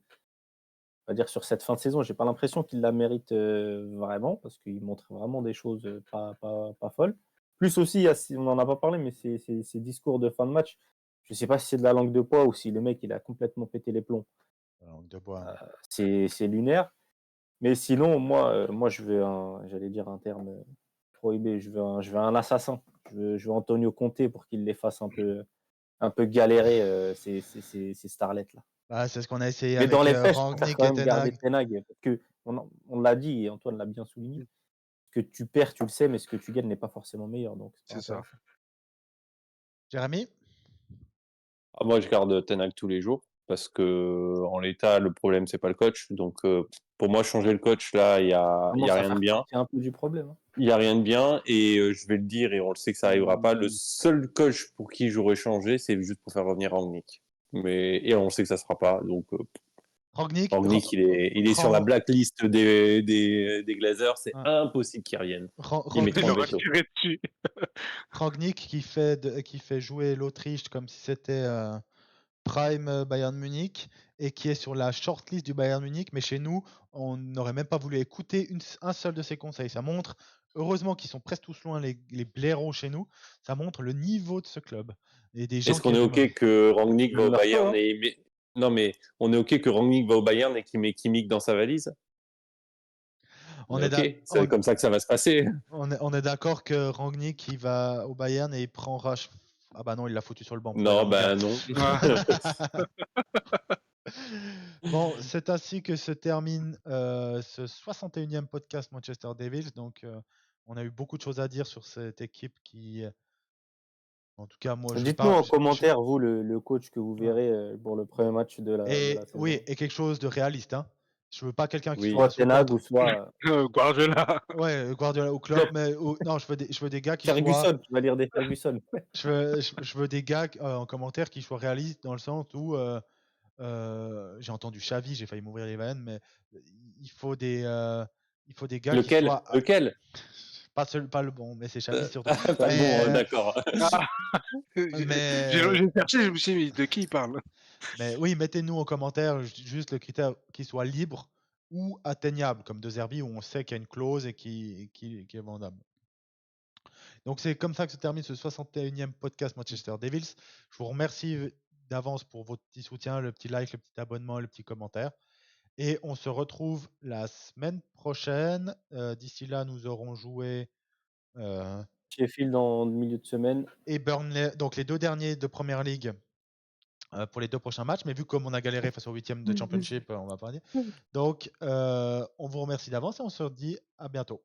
on va dire, sur cette fin de saison, j'ai pas l'impression qu'il la mérite vraiment, parce qu'il montre vraiment des choses pas folles. Plus aussi, on n'en a pas parlé, mais ces discours de fin de match, je sais pas si c'est de la langue de bois ou si le mec il a complètement pété les plombs. Langue de bois. C'est lunaire. Mais sinon, moi je veux j'allais dire un terme prohibé, je veux un assassin. Je veux Antonio Conte pour qu'il les fasse un peu un peu galérer ces starlets-là. Bah, c'est ce qu'on a essayé Mais dans avec les faits, je préfère Rangnick quand et même garder Ten Hag. Ten Hag parce qu'on l'a dit et Antoine l'a bien souligné. Ce que tu perds, tu le sais, mais ce que tu gagnes n'est pas forcément meilleur. Donc c'est pas C'est ça. intéressant. Jérémy? Ah, moi, je garde Ten Hag tous les jours parce que en l'état, le problème, c'est pas le coach. Donc, pour moi, changer le coach, là, il y a Commence à rien de faire bien. partie un peu du problème. Hein. Il y a rien de bien et je vais le dire et on le sait que ça arrivera pas. Le seul coach pour qui j'aurais changé, c'est juste pour faire revenir Rangnick. Et on sait que ça se fera pas. Donc, Rangnick, Rangnick, il est sur la blacklist des Glazers. C'est Ah. impossible qu'il revienne. Rangnick, Ils mettront Il le aurait veto. tiré dessus. Rangnick qui fait jouer l'Autriche comme si c'était Prime Bayern Munich et qui est sur la shortlist du Bayern Munich, mais chez nous, on n'aurait même pas voulu écouter un seul de ses conseils. Ça montre, heureusement qu'ils sont presque tous loin, les blaireaux chez nous, ça montre le niveau de ce club. Et des gens Est-ce qu'on est aiment- OK que Rangnick va au Leur Bayern choix, hein. Non, mais on est OK que Rangnick va au Bayern et qu'il met Kimmich dans sa valise? On est est, OK. C'est comme ça que ça va se passer. on est d'accord que Rangnick il va au Bayern et il prend Rash. Ah bah non, il l'a foutu sur le banc. Non, ben non. Bon, c'est ainsi que se termine ce 61e podcast Manchester Devils. Donc, on a eu beaucoup de choses à dire sur cette équipe qui, en tout cas, moi, je Dites-nous en parle. commentaire, vous, le coach que vous verrez pour le premier match de la Et saison. oui, et quelque chose de réaliste. Hein. Je veux pas quelqu'un qui Oui. soit Soit sous Ten Hag contre. ou soit Guardiola. Ouais, Guardiola ou Klopp, mais non, je veux des gars qui soient. Ferguson. Tu vas lire des Ferguson. Je veux des gars en commentaire qui soient réalistes dans le sens où j'ai entendu Xavi, j'ai failli m'ouvrir les veines, mais il faut des gars qui soient Lequel pas le bon, mais c'est Xavi surtout. Pas le bon, Mais, d'accord. mais, J'ai cherché, je me suis dit, de qui il parle? mais oui, mettez-nous en commentaire juste le critère qui soit libre ou atteignable, comme De Zerbi où on sait qu'il y a une clause et qui est vendable. Donc c'est comme ça que se termine ce 61e podcast Manchester Devils. Je vous remercie d'avance pour votre petit soutien, le petit like, le petit abonnement, le petit commentaire. Et on se retrouve la semaine prochaine. D'ici là, nous aurons joué Sheffield en milieu de semaine. et Burnley, donc les deux derniers de Première Ligue pour les deux prochains matchs. Mais vu comme on a galéré face au 8e de Championship, on va pas dire. Donc, on vous remercie d'avance et on se dit à bientôt.